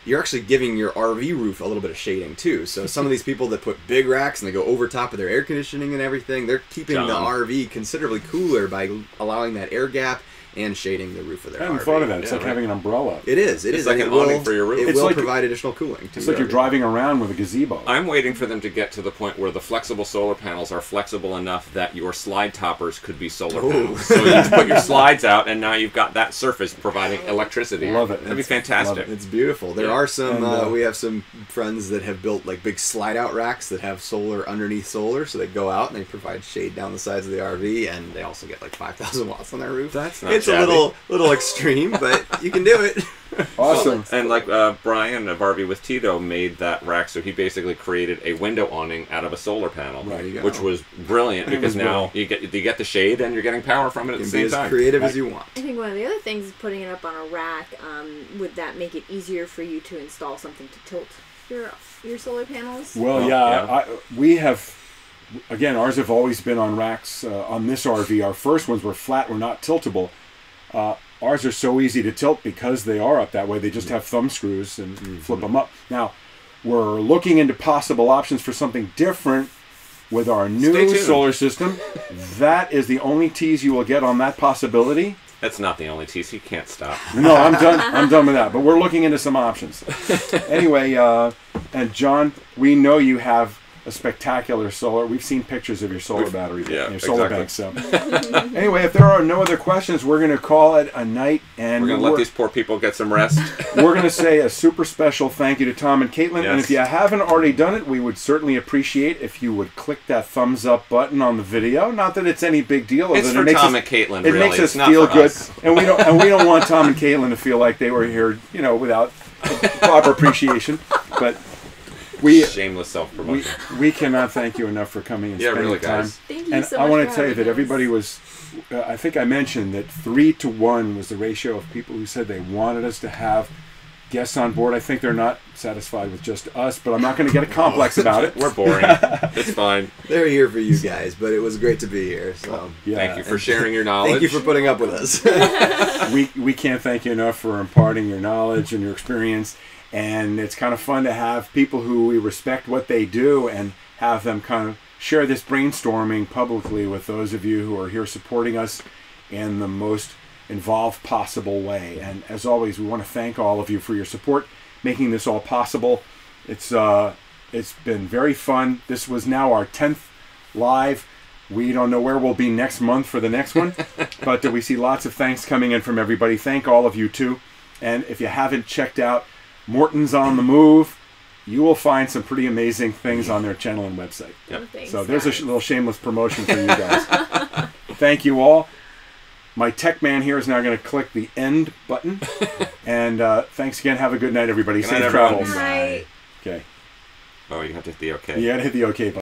Speaker 4: you're actually giving your RV roof a little bit of shading too. So some of these people that put big racks and they go over top of their air conditioning and everything, they're keeping the RV considerably cooler by allowing that air gap and shading the roof of their
Speaker 2: I hadn't
Speaker 4: RV.
Speaker 2: thought of that. It's like having an umbrella.
Speaker 4: It is. It
Speaker 1: It's
Speaker 4: is.
Speaker 1: like
Speaker 4: and
Speaker 1: an awning for your roof.
Speaker 4: It
Speaker 2: It's
Speaker 4: will
Speaker 2: like-
Speaker 4: provide additional cooling.
Speaker 2: It's like you're driving around with a gazebo.
Speaker 1: I'm waiting for them to get to the point where the flexible solar panels are flexible enough that your slide toppers could be solar panels. So you just put your slides out, and now you've got that surface providing electricity.
Speaker 2: Love it.
Speaker 1: That'd be fantastic.
Speaker 4: It's beautiful. There are some.
Speaker 2: And,
Speaker 4: we have some friends that have built like big slide-out racks that have solar underneath solar, so they go out and they provide shade down the sides of the RV, and they also get like 5,000 watts on their roof.
Speaker 1: That's not
Speaker 4: It's
Speaker 1: shabby.
Speaker 4: a little extreme, but you can do it.
Speaker 2: Awesome.
Speaker 1: And like Brian of RV with Tito made that rack, so he basically created a window awning out of a solar panel,
Speaker 2: Right. There
Speaker 4: you go.
Speaker 1: which was brilliant because
Speaker 2: was
Speaker 1: now you get the shade and you're getting power from it at
Speaker 4: You
Speaker 1: the
Speaker 4: can be
Speaker 1: same
Speaker 4: as
Speaker 1: time.
Speaker 4: creative as you want.
Speaker 6: I think one of the other things is putting it up on a rack. Would that make it easier for you to install something to tilt your solar panels?
Speaker 2: Well,
Speaker 1: Well,
Speaker 2: yeah, we have, again, ours have always been on racks. On this RV, our first ones were flat, were not tiltable. Ours are so easy to tilt because they are up that way. They just have thumb screws and flip them up. Now, we're looking into possible options for something different with our
Speaker 1: Stay
Speaker 2: new
Speaker 1: tuned.
Speaker 2: solar system. That is the only tease you will get on that possibility.
Speaker 1: That's not the only tease. You can't stop.
Speaker 2: No, I'm done. I'm done with that. But we're looking into some options. Anyway, and John, we know you have a spectacular solar. We've seen pictures of your solar batteries,
Speaker 1: yeah,
Speaker 2: your solar
Speaker 1: exactly.
Speaker 2: banks. So, anyway, if there are no other questions, we're going to call it a night, and
Speaker 1: We're going to let these poor people get some rest.
Speaker 2: we're going to say a super special thank you to Tom and Caitlin. And
Speaker 1: Yes.
Speaker 2: if you haven't already done it, we would certainly appreciate if you would click that thumbs up button on the video. Not that it's any big deal.
Speaker 1: It's
Speaker 2: other
Speaker 1: for
Speaker 2: than
Speaker 1: Tom
Speaker 2: it makes
Speaker 1: and Caitlin,
Speaker 2: It
Speaker 1: really.
Speaker 2: makes us
Speaker 1: It's not
Speaker 2: feel
Speaker 1: for
Speaker 2: good,
Speaker 1: us.
Speaker 2: and we don't want Tom and Caitlin to feel like they were here, without proper appreciation. But we
Speaker 1: Shameless self-promotion.
Speaker 2: we cannot thank you enough for coming and
Speaker 1: Yeah,
Speaker 2: spending
Speaker 1: really,
Speaker 2: time.
Speaker 1: guys.
Speaker 6: Thank you
Speaker 2: And
Speaker 6: so
Speaker 2: I
Speaker 6: much
Speaker 2: want
Speaker 6: for
Speaker 2: to tell you
Speaker 6: having
Speaker 2: that
Speaker 6: us.
Speaker 2: everybody was. I think I mentioned that 3-to-1 was the ratio of people who said they wanted us to have guests on board. I think they're not satisfied with just us, but I'm not going to get a complex about it.
Speaker 1: We're boring. It's fine.
Speaker 4: They're here for you guys, but it was great to be here. So
Speaker 2: Yeah,
Speaker 1: Thank you for sharing your knowledge.
Speaker 4: thank you for putting up with us.
Speaker 2: we can't thank you enough for imparting your knowledge and your experience. And it's kind of fun to have people who we respect what they do and have them kind of share this brainstorming publicly with those of you who are here supporting us in the most involved possible way. And as always, we want to thank all of you for your support, making this all possible. It's been very fun. This was now our 10th live. We don't know where we'll be next month for the next one, but we see lots of thanks coming in from everybody. Thank all of you too. And if you haven't checked out Morton's on the Move, you will find some pretty amazing things on their channel and website.
Speaker 1: Yep.
Speaker 6: Thanks,
Speaker 2: So there's a
Speaker 6: guys.
Speaker 2: little shameless promotion for you guys. Thank you all. My tech man here is now going to click the end button. And thanks again. Have a good night, everybody.
Speaker 1: Good night,
Speaker 2: Safe
Speaker 1: everyone.
Speaker 2: travels.
Speaker 6: Good night.
Speaker 2: Okay.
Speaker 1: Oh, you have to hit the OK.
Speaker 2: You got to hit the OK button.